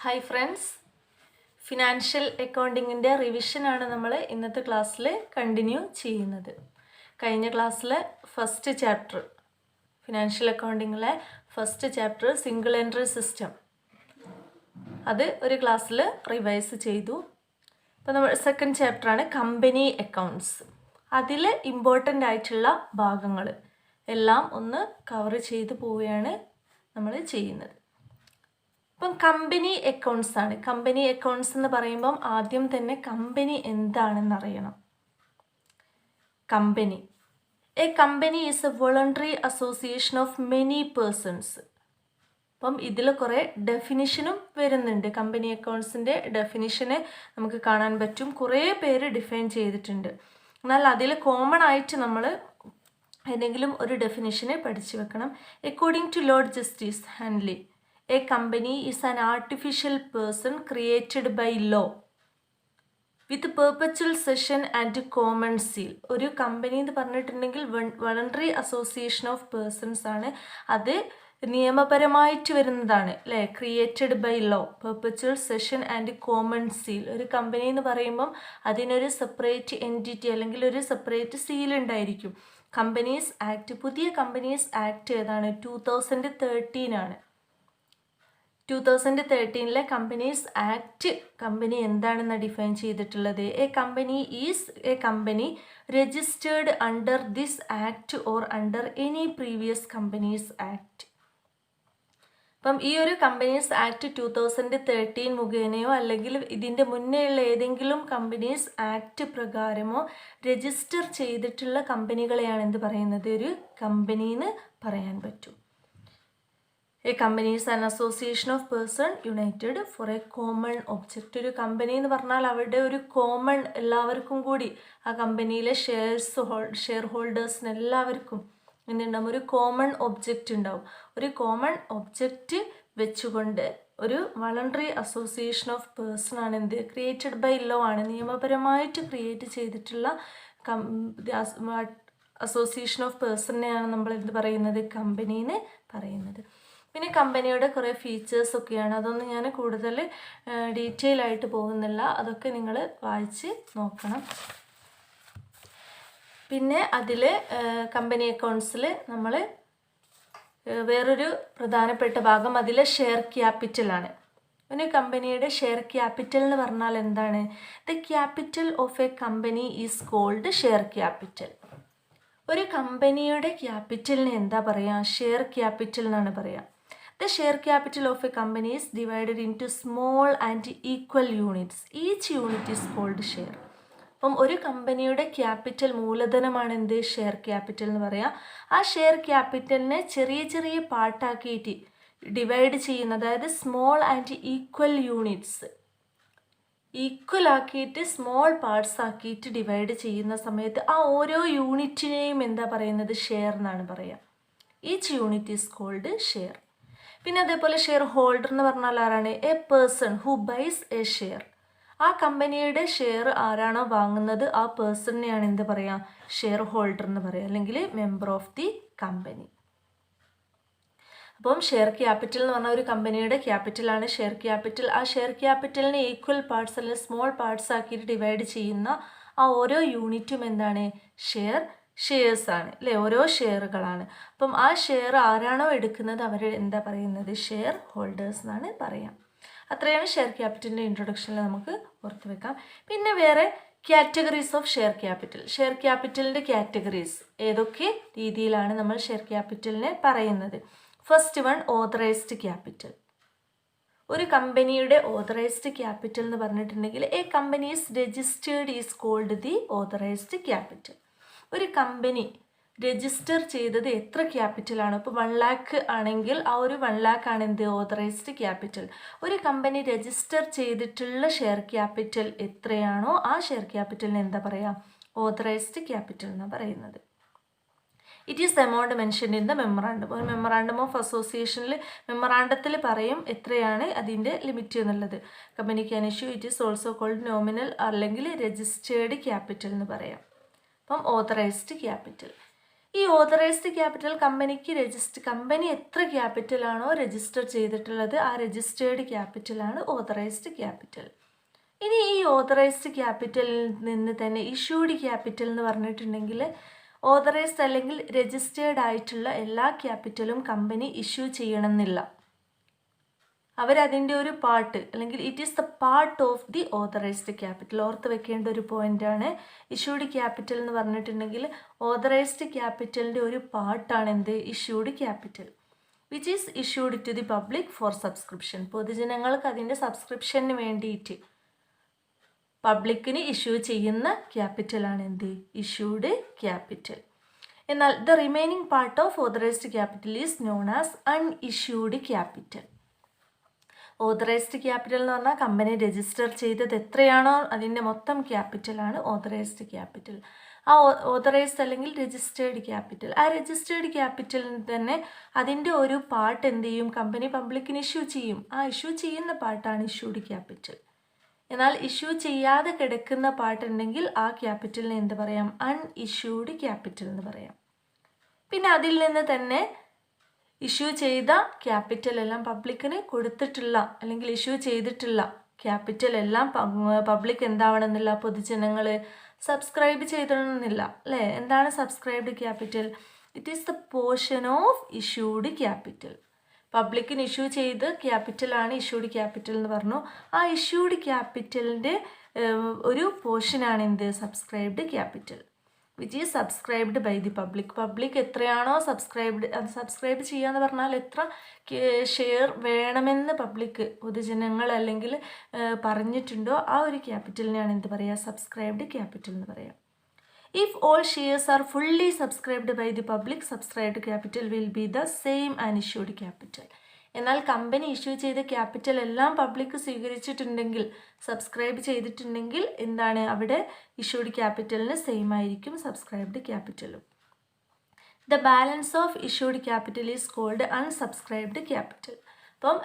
Hi friends, financial അക്കൗണ്ടിങ്ങിൻ്റെ റിവിഷനാണ് നമ്മൾ ഇന്നത്തെ ക്ലാസ്സിൽ കണ്ടിന്യൂ ചെയ്യുന്നത്. കഴിഞ്ഞ ക്ലാസ്സിൽ ഫസ്റ്റ് ചാപ്റ്റർ ഫിനാൻഷ്യൽ അക്കൗണ്ടിങ്ങിലെ first chapter single entry system അത് ഒരു ക്ലാസ്സിൽ റിവൈസ് ചെയ്തു. അപ്പോൾ നമ്മൾ സെക്കൻഡ് ചാപ്റ്ററാണ് കമ്പനി അക്കൗണ്ട്സ്. അതിൽ ഇമ്പോർട്ടൻ്റ് ആയിട്ടുള്ള ഭാഗങ്ങൾ എല്ലാം ഒന്ന് കവർ ചെയ്തു പോവുകയാണ് നമ്മൾ ചെയ്യുന്നത്. അപ്പം കമ്പനി അക്കൗണ്ട്സ് ആണ്. കമ്പനി അക്കൗണ്ട്സ് എന്ന് പറയുമ്പം ആദ്യം തന്നെ കമ്പനി എന്താണെന്ന് അറിയണം. Company, a company is a voluntary association of many persons. അപ്പം ഇതിൽ കുറേ ഡെഫിനിഷനും വരുന്നുണ്ട്. കമ്പനി അക്കൗണ്ട്സിൻ്റെ ഡെഫിനിഷന് നമുക്ക് കാണാൻ പറ്റും. കുറേ പേര് ഡിഫൈൻ ചെയ്തിട്ടുണ്ട്. എന്നാൽ അതിൽ കോമൺ ആയിട്ട് നമ്മൾ ഏതെങ്കിലും ഒരു ഡെഫിനിഷനെ പഠിച്ചു വെക്കണം. According to lord justice Hanley, a company is an artificial person created by law with perpetual session and common seal. ഒരു കമ്പനി എന്ന് പറഞ്ഞിട്ടുണ്ടെങ്കിൽ വോളണ്ടറി അസോസിയേഷൻ ഓഫ് പേഴ്സൺസ് ആണ്. അത് നിയമപരമായിട്ട് വരുന്നതാണ് അല്ലേ. Created by law, perpetual succession and common seal. ഒരു company എന്ന് പറയുമ്പം അതിനൊരു സെപ്പറേറ്റ് എൻറ്റിറ്റി അല്ലെങ്കിൽ ഒരു സെപ്പറേറ്റ് സീൽ ഉണ്ടായിരിക്കും. കമ്പനീസ് ആക്ട്, പുതിയ കമ്പനീസ് ആക്ട് ഏതാണ്? 2013 ആണ്. 2013 കമ്പനീസ് ആക്ട് കമ്പനി എന്താണെന്ന് ഡിഫൈൻ ചെയ്തിട്ടുള്ളത്. A company is a company registered under this act or under any previous companies act. അപ്പം ഈ ഒരു കമ്പനീസ് ആക്ട് 2013 മുഖേനയോ അല്ലെങ്കിൽ ഇതിൻ്റെ മുന്നേയുള്ള ഏതെങ്കിലും കമ്പനീസ് ആക്ട് പ്രകാരമോ രജിസ്റ്റർ ചെയ്തിട്ടുള്ള കമ്പനികളെയാണ് എന്ത് പറയുന്നത്? ഒരു കമ്പനി എന്ന് പറയാൻ പറ്റും. A company is an association of person united for a common object. ഒരു കമ്പനി എന്ന് പറഞ്ഞാൽ അവരുടെ ഒരു കോമൺ, എല്ലാവർക്കും കൂടി ആ കമ്പനിയിലെ ഷെയർ ഹോൾഡേഴ്സിന് എല്ലാവർക്കും എന്തുണ്ടാവും? ഒരു കോമൺ ഒബ്ജക്റ്റ് ഉണ്ടാവും. ഒരു കോമൺ ഒബ്ജക്റ്റ് വെച്ചുകൊണ്ട് ഒരു വോളണ്ടറി അസോസിയേഷൻ ഓഫ് പേഴ്സൺ ആണ് എന്ത്? ക്രിയേറ്റഡ് ബൈ ലോ ആണ്. നിയമപരമായിട്ട് ക്രിയേറ്റ് ചെയ്തിട്ടുള്ള അസോസിയേഷൻ ഓഫ് പേഴ്സണിനെയാണ് നമ്മൾ എന്ത് പറയുന്നത്? കമ്പനി എന്ന് പറയുന്നത്. പിന്നെ കമ്പനിയുടെ കുറേ ഫീച്ചേഴ്സൊക്കെയാണ്. അതൊന്നും ഞാൻ കൂടുതൽ ഡീറ്റെയിൽ ആയിട്ട് പോകുന്നില്ല. അതൊക്കെ നിങ്ങൾ വായിച്ച് നോക്കണം. പിന്നെ അതിൽ കമ്പനി അക്കൗണ്ട്സിൽ നമ്മൾ വേറൊരു പ്രധാനപ്പെട്ട ഭാഗം അതിൽ ഷെയർ ക്യാപിറ്റലാണ്. പിന്നെ കമ്പനിയുടെ ഷെയർ ക്യാപിറ്റൽ എന്ന് പറഞ്ഞാൽ എന്താണ്? The capital of a company is called share capital. ഒരു കമ്പനിയുടെ ക്യാപിറ്റലിന് എന്താ പറയുക? ഷെയർ ക്യാപിറ്റൽ എന്നാണ് പറയുക. The share capital of a company is divided into small and equal units. Each unit is called share. അപ്പം ഒരു കമ്പനിയുടെ ക്യാപിറ്റൽ മൂലധനമാണ് എന്ത്? ഷെയർ ക്യാപിറ്റൽ എന്ന് പറയാം. ആ ഷെയർ ക്യാപിറ്റലിനെ ചെറിയ ചെറിയ പാർട്ടാക്കിയിട്ട് ഡിവൈഡ് ചെയ്യുന്ന, അതായത് small and equal units, equal ആക്കിയിട്ട് സ്മോൾ പാർട്സ് ആക്കിയിട്ട് ഡിവൈഡ് ചെയ്യുന്ന സമയത്ത് ആ ഓരോ യൂണിറ്റിനെയും എന്താ പറയുന്നത്? ഷെയർ എന്നാണ് പറയുക. Each unit is called share. പിന്നെ അതേപോലെ ഷെയർ ഹോൾഡർ എന്ന് പറഞ്ഞാൽ ആരാണ്? A person who buys a share. ആ കമ്പനിയുടെ ഷെയർ ആരാണോ വാങ്ങുന്നത് ആ പേഴ്സണിനെയാണ് എന്ത് പറയുക? ഷെയർ ഹോൾഡർ എന്ന് പറയുക, അല്ലെങ്കിൽ മെമ്പർ ഓഫ് ദി കമ്പനി. അപ്പം ഷെയർ ക്യാപിറ്റൽ എന്ന് പറഞ്ഞാൽ ഒരു കമ്പനിയുടെ ക്യാപിറ്റലാണ് ഷെയർ ക്യാപിറ്റൽ. ആ ഷെയർ ക്യാപിറ്റലിനെ ഈക്വൽ പാർട്സ് അല്ലെങ്കിൽ സ്മോൾ പാർട്സ് ആക്കിയിട്ട് ഡിവൈഡ് ചെയ്യുന്ന ആ ഓരോ യൂണിറ്റും എന്താണ്? ഷെയർസ് ആണ് അല്ലേ? ഓരോ ഷെയറുകളാണ്. അപ്പം ആ ഷെയർ ആരാണോ എടുക്കുന്നത് അവർ എന്താ പറയുന്നത്? ഷെയർ ഹോൾഡേഴ്സ് എന്നാണ് പറയാം. അത്രയാണ് ഷെയർ ക്യാപിറ്റലിൻ്റെ ഇൻട്രൊഡക്ഷനിൽ നമുക്ക് ഓർത്ത് വെക്കാം. പിന്നെ വേറെ categories of share capital. Share ക്യാപിറ്റലിൻ്റെ കാറ്റഗറീസ് ഏതൊക്കെ രീതിയിലാണ് നമ്മൾ ഷെയർ ക്യാപിറ്റലിനെ പറയുന്നത്? First one, authorised capital. ഒരു കമ്പനിയുടെ ഓതറൈസ്ഡ് ക്യാപിറ്റൽ എന്ന് പറഞ്ഞിട്ടുണ്ടെങ്കിൽ a company is registered is called the authorised capital. ഒരു കമ്പനി രജിസ്റ്റർ ചെയ്തത് എത്ര ക്യാപിറ്റലാണ്? ഇപ്പോൾ 1 lakh ആണെങ്കിൽ ആ ഒരു 1 lakh ആണ് എന്ത്? Authorised capital. ഒരു കമ്പനി രജിസ്റ്റർ ചെയ്തിട്ടുള്ള ഷെയർ ക്യാപിറ്റൽ എത്രയാണോ ആ ഷെയർ ക്യാപിറ്റലിന് എന്താ പറയുക? ഓതറൈസ്ഡ് ക്യാപിറ്റൽ എന്നാണ് പറയുന്നത്. It is amount mentioned in the memorandum. ഒരു മെമ്മറാണ്ടം ഓഫ് അസോസിയേഷനിൽ മെമ്മറാണ്ടത്തിൽ പറയും എത്രയാണ് അതിൻ്റെ ലിമിറ്റ് എന്നുള്ളത്. Company can issue, it is also called nominal അല്ലെങ്കിൽ രജിസ്റ്റേർഡ് ക്യാപിറ്റൽ എന്ന് പറയാം. അപ്പം ഓതറൈസ്ഡ് ക്യാപിറ്റൽ. ഈ ഓതറൈസ്ഡ് ക്യാപിറ്റൽ കമ്പനി എത്ര ക്യാപിറ്റലാണോ രജിസ്റ്റർ ചെയ്തിട്ടുള്ളത് ആ രജിസ്റ്റേർഡ് ക്യാപിറ്റലാണ് ഓതറൈസ്ഡ് ക്യാപിറ്റൽ. ഇനി ഈ ഓതറൈസ്ഡ് ക്യാപിറ്റലിൽ നിന്ന് തന്നെ ഇഷ്യൂഡ് ക്യാപിറ്റൽ എന്ന് പറഞ്ഞിട്ടുണ്ടെങ്കിൽ ഓതറൈസ്ഡ് അല്ലെങ്കിൽ രജിസ്റ്റേർഡ് ആയിട്ടുള്ള എല്ലാ ക്യാപിറ്റലും കമ്പനി ഇഷ്യൂ ചെയ്യണമെന്നില്ല. അവരതിൻ്റെ ഒരു പാർട്ട് അല്ലെങ്കിൽ it is the part of the authorised capital. ഓർത്ത് വെക്കേണ്ട ഒരു പോയിൻ്റാണ്. ഇഷ്യൂഡ് ക്യാപിറ്റൽ എന്ന് പറഞ്ഞിട്ടുണ്ടെങ്കിൽ ഓതറൈസ്ഡ് ക്യാപിറ്റലിൻ്റെ ഒരു പാർട്ടാണ് എന്ത് issued capital, which is issued to the public for subscription. പൊതുജനങ്ങൾക്ക് അതിൻ്റെ സബ്സ്ക്രിപ്ഷന് വേണ്ടിയിട്ട് പബ്ലിക്കിന് ഇഷ്യൂ ചെയ്യുന്ന ക്യാപിറ്റലാണ് എന്ത് ഇഷ്യൂഡ് ക്യാപിറ്റൽ. എന്നാൽ the remaining part of authorised capital is known as unissued capital. Authorised capital എന്ന് പറഞ്ഞാൽ കമ്പനി രജിസ്റ്റർ ചെയ്തത് എത്രയാണോ അതിൻ്റെ മൊത്തം ക്യാപിറ്റലാണ് ഓതറൈസ്ഡ് ക്യാപിറ്റൽ. ആ ഓതറൈസ്ഡ് അല്ലെങ്കിൽ രജിസ്റ്റേർഡ് ക്യാപിറ്റൽ, ആ രജിസ്റ്റേർഡ് ക്യാപിറ്റലിൽ തന്നെ അതിൻ്റെ ഒരു പാർട്ട് എന്ത് ചെയ്യും കമ്പനി പബ്ലിക്കിന് ഇഷ്യൂ ചെയ്യും. ആ ഇഷ്യൂ ചെയ്യുന്ന പാർട്ടാണ് ഇഷ്യൂഡ് ക്യാപിറ്റൽ. എന്നാൽ ഇഷ്യൂ ചെയ്യാതെ കിടക്കുന്ന പാർട്ട് ഉണ്ടെങ്കിൽ ആ ക്യാപിറ്റലിനെ എന്ത് പറയാം അൺഇഷ്യൂഡ് ക്യാപിറ്റൽ എന്ന് പറയാം. പിന്നെ അതിൽ നിന്ന് തന്നെ ഇഷ്യൂ ചെയ്ത ക്യാപിറ്റൽ എല്ലാം പബ്ലിക്കിന് കൊടുത്തിട്ടുള്ള അല്ലെങ്കിൽ ഇഷ്യൂ ചെയ്തിട്ടുള്ള ക്യാപിറ്റൽ എല്ലാം പബ്ലിക് എന്താവണമെന്നില്ല, പൊതുജനങ്ങൾ സബ്സ്ക്രൈബ് ചെയ്തിടണമെന്നില്ല അല്ലേ. എന്താണ് subscribed capital? It is the portion of issued capital. പബ്ലിക്കിന് ഇഷ്യൂ ചെയ്ത് ക്യാപിറ്റലാണ് ഇഷ്യൂഡ് ക്യാപിറ്റൽ എന്ന് പറഞ്ഞു. ആ ഇഷ്യൂഡ് ക്യാപിറ്റലിൻ്റെ ഒരു പോർഷനാണ് എന്ത് subscribed capital, which is subscribed by the public. Public എത്രയാണോ സബ്സ്ക്രൈബ് ചെയ്യുക എന്ന് പറഞ്ഞാൽ എത്ര ഷെയർ വേണമെന്ന് പബ്ലിക് പൊതുജനങ്ങൾ അല്ലെങ്കിൽ പറഞ്ഞിട്ടുണ്ടോ ആ ഒരു ക്യാപിറ്റലിനെയാണ് എന്ത് പറയുക സബ്സ്ക്രൈബ്ഡ് ക്യാപിറ്റൽ എന്ന് പറയാം. If all shares are fully subscribed by the public, subscribed capital will be the same and issued capital. എന്നാൽ കമ്പനി ഇഷ്യൂ ചെയ്ത ക്യാപിറ്റൽ എല്ലാം പബ്ലിക് സ്വീകരിച്ചിട്ടുണ്ടെങ്കിൽ സബ്സ്ക്രൈബ് ചെയ്തിട്ടുണ്ടെങ്കിൽ എന്താണ് അവിടെ ഇഷ്യൂഡ് ക്യാപിറ്റലിന് സെയിം ആയിരിക്കും സബ്സ്ക്രൈബ്ഡ് ക്യാപിറ്റലും. The balance of issued capital is called unsubscribed capital. അപ്പം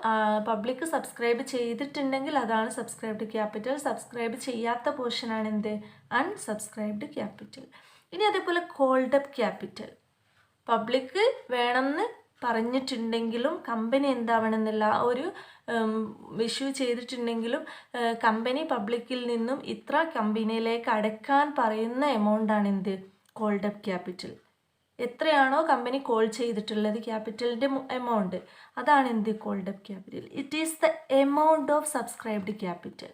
പബ്ലിക് സബ്സ്ക്രൈബ് ചെയ്തിട്ടുണ്ടെങ്കിൽ അതാണ് സബ്സ്ക്രൈബ്ഡ് ക്യാപിറ്റൽ. സബ്സ്ക്രൈബ് ചെയ്യാത്ത പോർഷനാണ് എന്ത് അൺസബ്സ്ക്രൈബ്ഡ് ക്യാപിറ്റൽ. ഇനി അതേപോലെ കോൾഡ് അപ്പ് ക്യാപിറ്റൽ. പബ്ലിക് വേണമെന്ന് പറഞ്ഞിട്ടുണ്ടെങ്കിലും കമ്പനി എന്താവണമെന്നില്ല ഒരു ഇഷ്യൂ ചെയ്തിട്ടുണ്ടെങ്കിലും കമ്പനി പബ്ലിക്കിൽ നിന്നും ഇത്ര കമ്പനിയിലേക്ക് അടയ്ക്കാൻ പറയുന്ന എമൗണ്ടാണ് എന്ത് കോൾഡ് അപ്പ് ക്യാപിറ്റൽ. എത്രയാണോ കമ്പനി കോൾ ചെയ്തിട്ടുള്ളത് ക്യാപിറ്റലിൻ്റെ എമൗണ്ട് അതാണ് എന്ത് called up capital. It is the amount of subscribed capital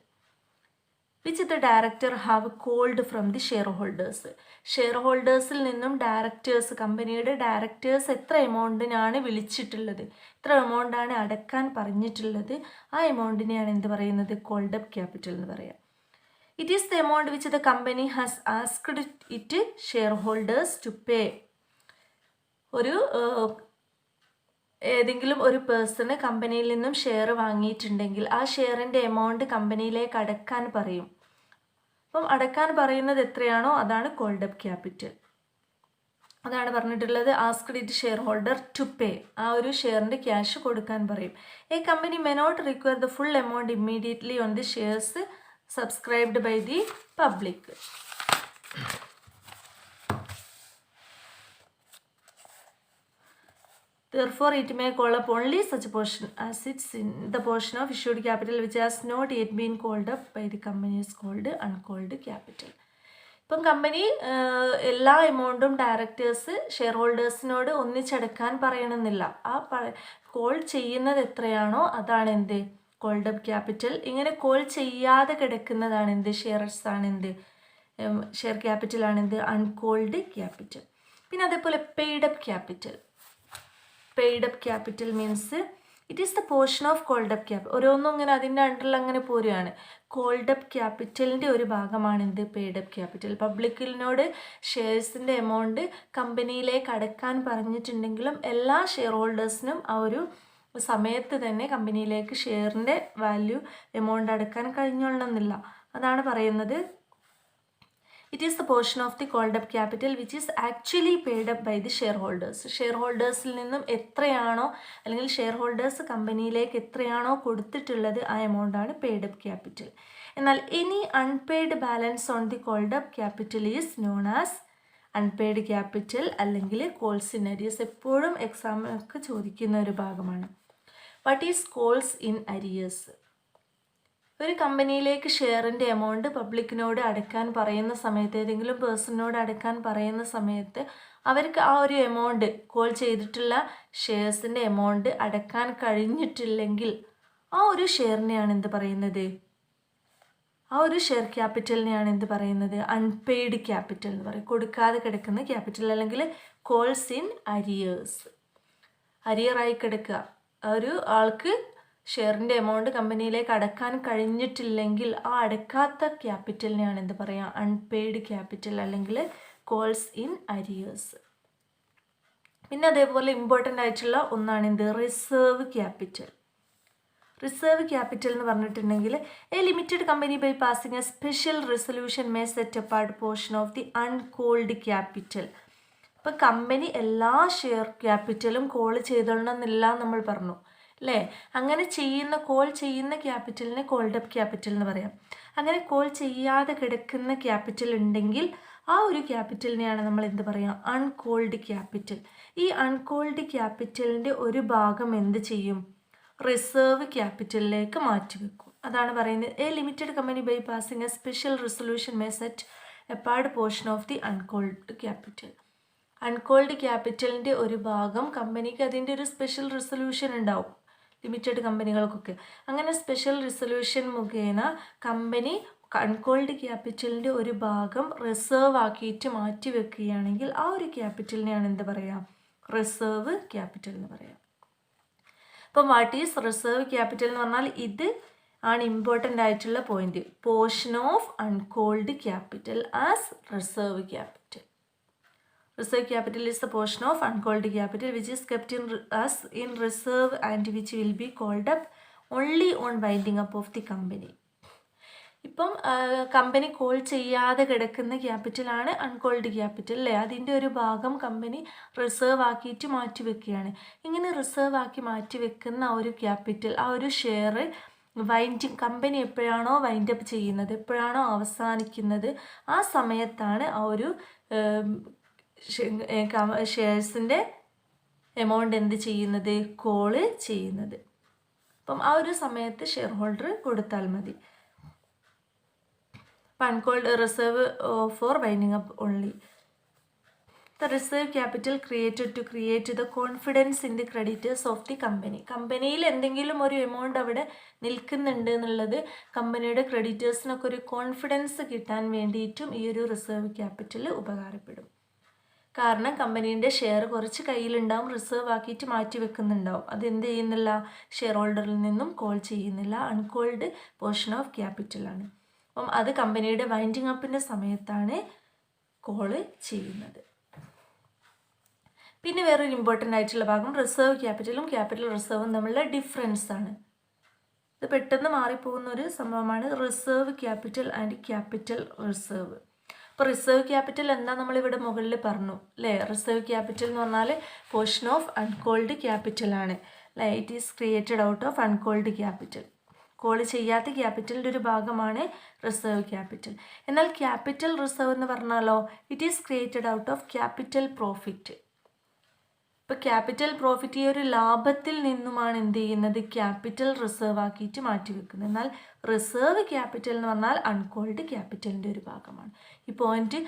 which the director have called from the share holders. Share ഹോൾഡേഴ്സിൽ നിന്നും കമ്പനിയുടെ ഡയറക്ടേഴ്സ് എത്ര എമൗണ്ടിനാണ് വിളിച്ചിട്ടുള്ളത്, എത്ര എമൗണ്ടാണ് അടക്കാൻ പറഞ്ഞിട്ടുള്ളത്, ആ എമൗണ്ടിനെയാണ് എന്ത് പറയുന്നത് കോൾഡ് അപ്പ് ക്യാപിറ്റൽ എന്ന് പറയാം. It is the amount which the company has asked it share holders to pay. ഏതെങ്കിലും ഒരു പേഴ്സണ് കമ്പനിയിൽ നിന്നും ഷെയർ വാങ്ങിയിട്ടുണ്ടെങ്കിൽ ആ ഷെയറിൻ്റെ എമൗണ്ട് കമ്പനിയിലേക്ക് അടക്കാൻ പറയും. അപ്പം അടക്കാൻ പറയുന്നത് എത്രയാണോ അതാണ് കോൾഡ് അപ്പ് ക്യാപിറ്റൽ. അതാണ് പറഞ്ഞിട്ടുള്ളത് asked it share holder to pay. ആ ഒരു ഷെയറിൻ്റെ ക്യാഷ് കൊടുക്കാൻ പറയും. A company may not require the full amount immediately on the shares subscribed by the public. Therefore, it may call up only such a portion as it's in the portion of issued capital which has not yet been called up by the company is called uncalled capital. ഇപ്പം company എല്ലാ എമൗണ്ടും directors share ഹോൾഡേഴ്സിനോട് ഒന്നിച്ചടക്കാൻ പറയണമെന്നില്ല. ആ call ചെയ്യുന്നത് എത്രയാണോ അതാണ് എന്ത് called up capital. ഇങ്ങനെ call ചെയ്യാതെ കിടക്കുന്നതാണ് എന്ത് ഷെയർസ് ആണ് എന്ത് ഷെയർ ക്യാപിറ്റൽ ആണ് എന്ത് അൺകോൾഡ് ക്യാപിറ്റൽ. പിന്നെ അതേപോലെ paid up capital. Paid up capital means it is the portion of called up capital. ഓരോന്നും ഇങ്ങനെ അതിൻ്റെ അണ്ടറിൽ അങ്ങനെ പോരുകയാണ്. കോൾഡ് അപ്പ് ക്യാപിറ്റലിൻ്റെ ഒരു ഭാഗമാണ് എന്ത് പെയ്ഡ് അപ്പ് ക്യാപിറ്റൽ. പബ്ലിക്കിനോട് ഷെയർസിൻ്റെ എമൗണ്ട് കമ്പനിയിലേക്ക് അടക്കാൻ പറഞ്ഞിട്ടുണ്ടെങ്കിലും എല്ലാ ഷെയർ ഹോൾഡേഴ്സിനും ആ ഒരു സമയത്ത് തന്നെ കമ്പനിയിലേക്ക് ഷെയറിൻ്റെ വാല്യൂ എമൗണ്ട് അടക്കാൻ കഴിഞ്ഞോളണമെന്നില്ല. അതാണ് പറയുന്നത് it is the portion of the called up capital which is actually paid up by the share holders. Share ഹോൾഡേഴ്സിൽ നിന്നും എത്രയാണോ അല്ലെങ്കിൽ ഷെയർ ഹോൾഡേഴ്സ് കമ്പനിയിലേക്ക് എത്രയാണോ കൊടുത്തിട്ടുള്ളത് ആ എമൗണ്ടാണ് പെയ്ഡ് അപ്പ് ക്യാപിറ്റൽ. എന്നാൽ any unpaid balance on the called up capital is known as unpaid capital അല്ലെങ്കിൽ കോൾസ് ഇൻ അരിയേഴ്സ് എപ്പോഴും എക്സാമിനൊക്കെ ചോദിക്കുന്ന ഒരു ഭാഗമാണ്. What is calls in arrears? ഒരു കമ്പനിയിലേക്ക് ഷെയറിൻ്റെ എമൗണ്ട് പബ്ലിക്കിനോട് അടയ്ക്കാൻ പറയുന്ന സമയത്ത്, ഏതെങ്കിലും പേഴ്സണിനോട് അടയ്ക്കാൻ പറയുന്ന സമയത്ത് അവർക്ക് ആ ഒരു എമൗണ്ട്, കോൾ ചെയ്തിട്ടുള്ള ഷെയർസിൻ്റെ എമൗണ്ട് അടയ്ക്കാൻ കഴിഞ്ഞിട്ടില്ലെങ്കിൽ ആ ഒരു ഷെയറിനെയാണ് എന്ത് പറയുന്നത്? ആ ഒരു ഷെയർ ക്യാപിറ്റലിനെയാണ് എന്ത് പറയുന്നത്? അൺപെയ്ഡ് ക്യാപിറ്റൽ എന്ന് പറയും. കൊടുക്കാതെ കിടക്കുന്ന ക്യാപിറ്റൽ അല്ലെങ്കിൽ കോൾസ് ഇൻ അരിയേഴ്സ്. അരിയറായി കിടക്കുക. ഒരു ആൾക്ക് ഷെയറിൻ്റെ എമൗണ്ട് കമ്പനിയിലേക്ക് അടക്കാൻ കഴിഞ്ഞിട്ടില്ലെങ്കിൽ ആ അടക്കാത്ത ക്യാപിറ്റലിനെയാണ് എന്ത് പറയുക? അൺപെയ്ഡ് ക്യാപിറ്റൽ അല്ലെങ്കിൽ കോൾസ് ഇൻ അരിയേഴ്സ്. പിന്നെ അതേപോലെ ഇമ്പോർട്ടൻ്റ് ആയിട്ടുള്ള ഒന്നാണ് എന്ത്? Reserve capital. റിസർവ് ക്യാപിറ്റൽ എന്ന് പറഞ്ഞിട്ടുണ്ടെങ്കിൽ a limited company by passing a special resolution may set apart portion of the uncalled capital. ഇപ്പോൾ കമ്പനി എല്ലാ ഷെയർ ക്യാപിറ്റലും കോൾ ചെയ്തോളണം എന്നില്ല നമ്മൾ പറഞ്ഞു അല്ലേ? അങ്ങനെ കോൾ ചെയ്യുന്ന ക്യാപിറ്റലിനെ കോൾഡ് അപ്പ് ക്യാപിറ്റൽ എന്ന് പറയാം. അങ്ങനെ കോൾ ചെയ്യാതെ കിടക്കുന്ന ക്യാപിറ്റൽ ഉണ്ടെങ്കിൽ ആ ഒരു ക്യാപിറ്റലിനെയാണ് നമ്മൾ എന്ത് പറയുക? Uncalled capital. ഈ അൺകോൾഡ് ക്യാപിറ്റലിൻ്റെ ഒരു ഭാഗം എന്ത് ചെയ്യും? റിസർവ് ക്യാപിറ്റലിലേക്ക് മാറ്റിവെക്കും. അതാണ് പറയുന്നത് a limited company by passing a special resolution may set apart portion of the uncalled capital. Uncalled ക്യാപിറ്റലിൻ്റെ ഒരു ഭാഗം കമ്പനിക്ക് അതിൻ്റെ ഒരു സ്പെഷ്യൽ റെസൊല്യൂഷൻ ഉണ്ടാവും, ലിമിറ്റഡ് കമ്പനികൾക്കൊക്കെ. അങ്ങനെ സ്പെഷ്യൽ റെസൊല്യൂഷൻ മുഖേന കമ്പനി അൺകോൾഡ് ക്യാപിറ്റലിൻ്റെ ഒരു ഭാഗം റിസർവ് ആക്കിയിട്ട് മാറ്റി വെക്കുകയാണെങ്കിൽ ആ ഒരു ക്യാപിറ്റലിനെയാണ് എന്ത് പറയുക? റിസർവ് ക്യാപിറ്റൽ എന്ന് പറയാം. അപ്പം വാട്ട് ഈസ് റിസർവ് ക്യാപിറ്റൽ എന്ന് പറഞ്ഞാൽ ഇത് ആണ് ഇമ്പോർട്ടൻ്റ് ആയിട്ടുള്ള point. Portion of uncalled capital as reserve capital. Reserve capital is the portion of uncalled capital which is kept in reserve and which will be called up only on winding up of the company. ഇപ്പം company call ചെയ്യാതെ കിടക്കുന്ന ക്യാപിറ്റലാണ് uncalled capital അല്ലേ? അതിൻ്റെ ഒരു ഭാഗം company reserve ആക്കിയിട്ട് മാറ്റി വെക്കുകയാണ്. ഇങ്ങനെ റിസർവ് ആക്കി മാറ്റി വെക്കുന്ന ആ ഒരു ക്യാപിറ്റൽ, ആ ഒരു ഷെയർ കമ്പനി എപ്പോഴാണോ വൈൻഡ് അപ്പ് ചെയ്യുന്നത്, എപ്പോഴാണോ അവസാനിക്കുന്നത്, ആ സമയത്താണ് ആ ഒരു ഷെയർസിൻ്റെ എമൗണ്ട് എന്ത് ചെയ്യുന്നത്? കോള് ചെയ്യുന്നത്. അപ്പം ആ ഒരു സമയത്ത് ഷെയർ ഹോൾഡർ കൊടുത്താൽ മതി. Uncalled reserve for winding up only. The reserve capital created to create the confidence in the creditors of the company. കമ്പനിയിൽ എന്തെങ്കിലും ഒരു എമൗണ്ട് അവിടെ നിൽക്കുന്നുണ്ട് എന്നുള്ളത് കമ്പനിയുടെ ക്രെഡിറ്റേഴ്സിനൊക്കെ ഒരു കോൺഫിഡൻസ് കിട്ടാൻ വേണ്ടിയിട്ടും ഈ ഒരു റിസർവ് ക്യാപിറ്റൽ ഉപകാരപ്പെടും. കാരണം കമ്പനീൻ്റെ ഷെയർ കുറച്ച് കയ്യിലുണ്ടാവും, റിസർവ് ആക്കിയിട്ട് മാറ്റി വെക്കുന്നുണ്ടാവും. അതെന്ത് ചെയ്യുന്നില്ല? ഷെയർ ഹോൾഡറിൽ നിന്നും കോൾ ചെയ്യുന്നില്ല. അൺകോൾഡ് പോർഷൻ ഓഫ് ക്യാപിറ്റലാണ്. അപ്പം അത് കമ്പനിയുടെ വൈൻഡിങ് അപ്പിൻ്റെ സമയത്താണ് കോള് ചെയ്യുന്നത്. പിന്നെ വേറൊരു ഇമ്പോർട്ടൻ്റ് ആയിട്ടുള്ള ഭാഗം റിസർവ് ക്യാപിറ്റലും ക്യാപിറ്റൽ റിസർവും തമ്മിലുള്ള ഡിഫറൻസ് ആണ്. ഇത് പെട്ടെന്ന് മാറിപ്പോകുന്ന ഒരു സംഭവമാണ് reserve capital and capital reserve. അപ്പോൾ റിസർവ് ക്യാപിറ്റൽ എന്താ നമ്മളിവിടെ മുകളിൽ പറഞ്ഞു അല്ലേ? റിസർവ് ക്യാപിറ്റൽ എന്ന് പറഞ്ഞാൽ പോർഷൻ ഓഫ് അൺകോൾഡ് ക്യാപിറ്റലാണ് അല്ലേ? It is created out of uncalled capital. Call ചെയ്യാത്ത ക്യാപിറ്റലിൻ്റെ ഒരു ഭാഗമാണ് റിസർവ് ക്യാപിറ്റൽ. എന്നാൽ ക്യാപിറ്റൽ റിസർവ് എന്ന് പറഞ്ഞാലോ it is created out of capital profit. ഇപ്പോൾ ക്യാപിറ്റൽ പ്രോഫിറ്റ് ഈ ഒരു ലാഭത്തിൽ നിന്നുമാണ് എന്ത് ചെയ്യുന്നത്? ക്യാപിറ്റൽ റിസർവ് ആക്കിയിട്ട് മാറ്റി വെക്കുന്നത്. എന്നാൽ റിസർവ് ക്യാപിറ്റൽ എന്ന് പറഞ്ഞാൽ അൺകോൾഡ് ക്യാപിറ്റലിൻ്റെ ഒരു ഭാഗമാണ്. ഈ പോയിന്റ്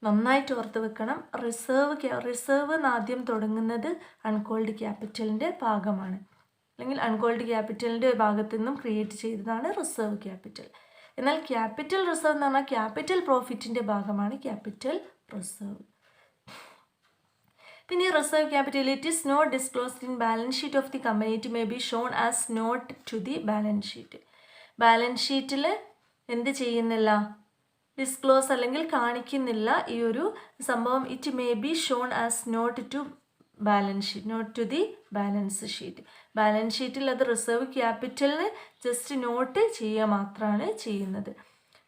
നന്നായിട്ട് ഓർത്ത് വെക്കണം. റിസർവ് ആദ്യം തുടങ്ങുന്നത് അൺകോൾഡ് ക്യാപിറ്റലിൻ്റെ ഭാഗമാണ്, അല്ലെങ്കിൽ അൺകോൾഡ് ക്യാപിറ്റലിൻ്റെ ഭാഗത്തു നിന്നും ക്രിയേറ്റ് ചെയ്തതാണ് റിസർവ് ക്യാപിറ്റൽ. എന്നാൽ ക്യാപിറ്റൽ റിസർവ് എന്ന് പറഞ്ഞാൽ ക്യാപിറ്റൽ പ്രോഫിറ്റിൻ്റെ ഭാഗമാണ് ക്യാപിറ്റൽ റിസർവ്. പിന്നെ reserve capital it is not disclosed in balance sheet of the company. It may be shown as note to the balance sheet. Balance ഷീറ്റിൽ എന്ത് ചെയ്യുന്നില്ല? ഡിസ്ക്ലോസ് അല്ലെങ്കിൽ കാണിക്കുന്നില്ല ഈ ഒരു സംഭവം. It may be shown as note to balance sheet, note to the balance sheet. Balance ഷീറ്റിൽ അത് റിസർവ് ക്യാപിറ്റലിന് ജസ്റ്റ് നോട്ട് ചെയ്യുക മാത്രമാണ് ചെയ്യുന്നത്.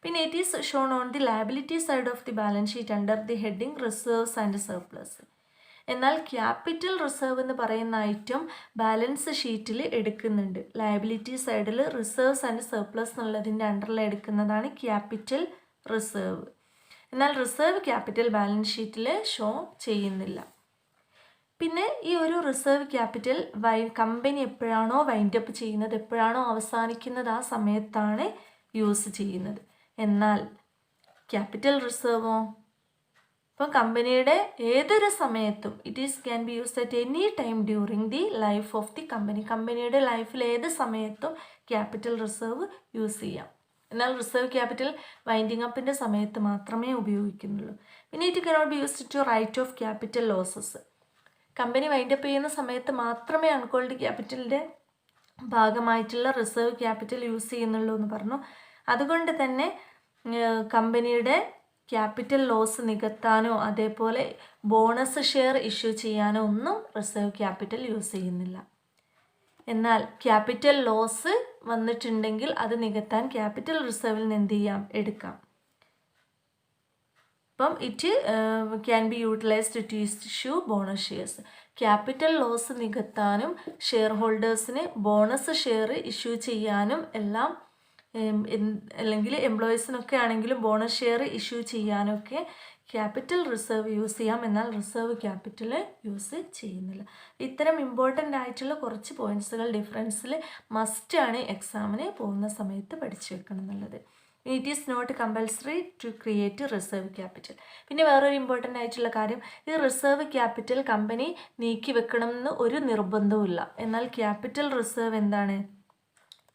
പിന്നെ it is shown on the liability side of the balance sheet under the heading reserves and surplus. എന്നാൽ capital reserve എന്ന് പറയുന്ന item balance ഷീറ്റിൽ എടുക്കുന്നുണ്ട്. ലയബിലിറ്റി സൈഡിൽ റിസർവ്സ് ആൻഡ് സർപ്ലസ് എന്നുള്ളതിൻ്റെ അണ്ടറിൽ എടുക്കുന്നതാണ് ക്യാപിറ്റൽ റിസർവ്. എന്നാൽ റിസർവ് ക്യാപിറ്റൽ ബാലൻസ് ഷീറ്റിൽ ഷോ ചെയ്യുന്നില്ല. പിന്നെ ഈ ഒരു റിസർവ് ക്യാപിറ്റൽ കമ്പനി എപ്പോഴാണോ വൈൻഡ് അപ്പ് ചെയ്യുന്നത്, എപ്പോഴാണോ അവസാനിക്കുന്നത്, ആ സമയത്താണ് യൂസ് ചെയ്യുന്നത്. എന്നാൽ ക്യാപിറ്റൽ റിസർവോ ഇപ്പം കമ്പനിയുടെ ഏതൊരു സമയത്തും can be used at any time during the life of the company. കമ്പനിയുടെ ലൈഫിൽ ഏത് സമയത്തും ക്യാപിറ്റൽ റിസർവ് യൂസ് ചെയ്യാം. എന്നാൽ റിസർവ് ക്യാപിറ്റൽ വൈൻഡിങ് അപ്പിൻ്റെ സമയത്ത് മാത്രമേ ഉപയോഗിക്കുന്നുള്ളൂ. പിന്നെ it cannot be used to write off capital losses. Company wind up ചെയ്യുന്ന സമയത്ത് മാത്രമേ അൺകോൾഡ് ക്യാപിറ്റലിൻ്റെ ഭാഗമായിട്ടുള്ള റിസർവ് ക്യാപിറ്റൽ യൂസ് ചെയ്യുന്നുള്ളൂ എന്ന് പറഞ്ഞു. അതുകൊണ്ട് തന്നെ കമ്പനിയുടെ ക്യാപിറ്റൽ ലോസ് നികത്താനോ അതേപോലെ ബോണസ് ഷെയർ ഇഷ്യൂ ചെയ്യാനോ ഒന്നും റിസർവ് ക്യാപിറ്റൽ യൂസ് ചെയ്യുന്നില്ല. എന്നാൽ ക്യാപിറ്റൽ ലോസ് വന്നിട്ടുണ്ടെങ്കിൽ അത് നികത്താൻ ക്യാപിറ്റൽ റിസർവിൽ നിന്ന് എന്ത് ചെയ്യാം, എടുക്കാം. അപ്പം it can be utilised to issue bonus shares. Capital loss നികത്താനും ഷെയർ ഹോൾഡേഴ്സിന് ബോണസ് ഷെയർ ഇഷ്യൂ ചെയ്യാനും എല്ലാം, അല്ലെങ്കിൽ എംപ്ലോയീസിനൊക്കെ ആണെങ്കിലും ബോണസ് ഷെയർ ഇഷ്യൂ ചെയ്യാനൊക്കെ ക്യാപിറ്റൽ റിസർവ് യൂസ് ചെയ്യാം. എന്നാൽ റിസർവ് ക്യാപിറ്റൽ യൂസ് ചെയ്യുന്നില്ല. ഇത്തരം ഇമ്പോർട്ടൻ്റ് ആയിട്ടുള്ള കുറച്ച് പോയിൻറ്റ്സുകൾ ഡിഫറൻസിൽ മസ്റ്റാണ് എക്സാമിന് പോകുന്ന സമയത്ത് പഠിച്ചു വെക്കണം എന്നുള്ളത്. It is not compulsory to create reserve capital. പിന്നെ വേറൊരു ഇമ്പോർട്ടൻ്റ് ആയിട്ടുള്ള കാര്യം, ഈ റിസർവ് ക്യാപിറ്റൽ കമ്പനി നീക്കി വെക്കണം എന്ന് ഒരു നിർബന്ധവുമില്ല. എന്നാൽ ക്യാപിറ്റൽ റിസർവ് എന്താണ്,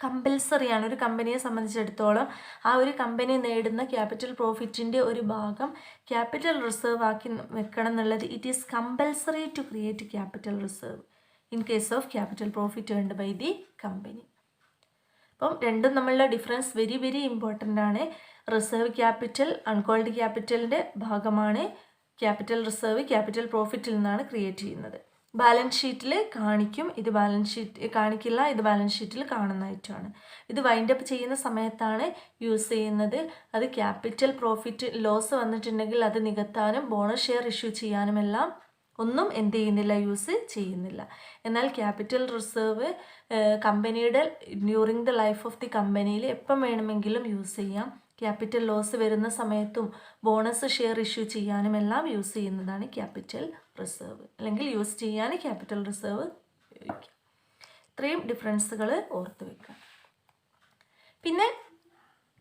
കമ്പൽസറിയാണ്. ഒരു കമ്പനിയെ സംബന്ധിച്ചിടത്തോളം ആ ഒരു കമ്പനി നേടുന്ന ക്യാപിറ്റൽ പ്രോഫിറ്റിൻ്റെ ഒരു ഭാഗം ക്യാപിറ്റൽ റിസർവ് ആക്കി വെക്കണം എന്നുള്ളത് it is compulsory to create capital reserve in case of capital profit earned by the company. അപ്പം രണ്ടും തമ്മിലുള്ള ഡിഫറൻസ് വെരി വെരി ഇമ്പോർട്ടൻ്റ് ആണ്. റിസർവ് ക്യാപിറ്റൽ അൺകോൾഡ് ക്യാപിറ്റലിൻ്റെ ഭാഗമാണ്. ക്യാപിറ്റൽ റിസർവ് ക്യാപിറ്റൽ പ്രോഫിറ്റിൽ നിന്നാണ് ക്രിയേറ്റ് ചെയ്യുന്നത്. ബാലൻസ് ഷീറ്റിൽ കാണിക്കും, ഇത് ബാലൻസ് ഷീറ്റ് കാണിക്കില്ല, ഇത് ബാലൻസ് ഷീറ്റിൽ കാണുന്നതായിട്ടാണ്. ഇത് വൈൻഡ് അപ്പ് ചെയ്യുന്ന സമയത്താണ് യൂസ് ചെയ്യുന്നത്. അത് ക്യാപിറ്റൽ പ്രോഫിറ്റ് ലോസ് വന്നിട്ടുണ്ടെങ്കിൽ അത് നികത്താനും ബോണസ് ഷെയർ ഇഷ്യൂ ചെയ്യാനുമെല്ലാം ഒന്നും എന്ത് ചെയ്യുന്നില്ല, യൂസ് ചെയ്യുന്നില്ല. എന്നാൽ ക്യാപിറ്റൽ റിസർവ് കമ്പനിയുടെ during the life of the കമ്പനിയിൽ എപ്പം വേണമെങ്കിലും യൂസ് ചെയ്യാം. ക്യാപിറ്റൽ ലോസ് വരുന്ന സമയത്തും ബോണസ് ഷെയർ ഇഷ്യൂ ചെയ്യാനും എല്ലാം യൂസ് ചെയ്യുന്നതാണ് ക്യാപിറ്റൽ റിസർവ്, അല്ലെങ്കിൽ യൂസ് ചെയ്യാൻ ക്യാപിറ്റൽ റിസർവ് ഉപയോഗിക്കാം. ഇത്രയും ഡിഫറൻസുകൾ ഓർത്ത് വെക്കാം. പിന്നെ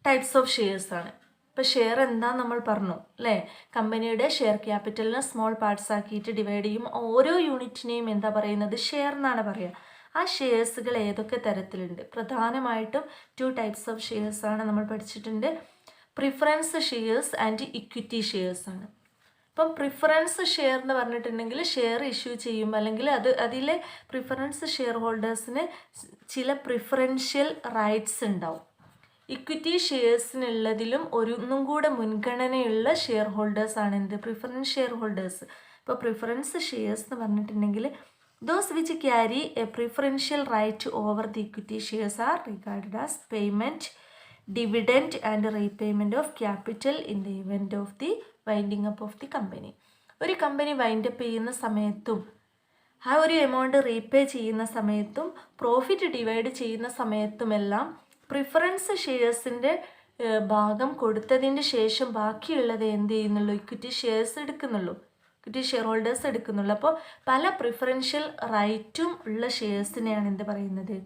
ടൈപ്സ് ഓഫ് ഷെയർസ് ആണ്. ഇപ്പോൾ ഷെയർ എന്താണെന്ന് നമ്മൾ പറഞ്ഞു അല്ലേ. കമ്പനിയുടെ ഷെയർ ക്യാപിറ്റലിനെ സ്മോൾ പാർട്സ് ആക്കിയിട്ട് ഡിവൈഡ് ചെയ്യും. ഓരോ യൂണിറ്റിനെയും എന്താ പറയുന്നത്, ഷെയർ എന്നാണ് പറയുക. ആ ഷെയർസുകൾ ഏതൊക്കെ തരത്തിലുണ്ട്? പ്രധാനമായിട്ടും 2 ടൈപ്സ് ഓഫ് ഷെയർസ് ആണ് നമ്മൾ പഠിച്ചിട്ടുണ്ട്. Preference shares and equity shares ആണ്. അപ്പം പ്രിഫറൻസ് ഷെയർ എന്ന് പറഞ്ഞിട്ടുണ്ടെങ്കിൽ ഷെയർ ഇഷ്യൂ ചെയ്യും, അല്ലെങ്കിൽ അതിലെ പ്രിഫറൻസ് ഷെയർ ഹോൾഡേഴ്സിന് ചില പ്രിഫറൻഷ്യൽ റൈറ്റ്സ് ഉണ്ടാവും. ഇക്വിറ്റി ഷെയർസിനുള്ളതിലും ഒന്നും കൂടെ മുൻഗണനയുള്ള ഷെയർ ഹോൾഡേഴ്സാണ് എന്ത്, പ്രിഫറൻസ് ഷെയർ ഹോൾഡേഴ്സ്. ഇപ്പോൾ പ്രിഫറൻസ് ഷെയർസ് എന്ന് പറഞ്ഞിട്ടുണ്ടെങ്കിൽ those which carry a preferential right over the equity shares are regarded as payment, dividend and repayment of capital in the event of the winding up of the company. ഒരു company wind up ചെയ്യുന്ന സമയത്തും ആ ഒരു amount repay ചെയ്യുന്ന സമയത്തും profit divide ചെയ്യുന്ന സമയത്തുമെല്ലാം preference ഷെയർസിൻ്റെ ഭാഗം കൊടുത്തതിന് ശേഷം ബാക്കിയുള്ളത് എന്ത് ചെയ്യുന്നുള്ളൂ, ഇക്വിറ്റി ഷെയർസ് എടുക്കുന്നുള്ളൂ, ഇക്വിറ്റി ഷെയർ ഹോൾഡേഴ്സ് എടുക്കുന്നുള്ളൂ. അപ്പോൾ പല പ്രിഫറൻഷ്യൽ റൈറ്റും ഉള്ള ഷെയർസിനെയാണ് എന്ത് പറയുന്നത്,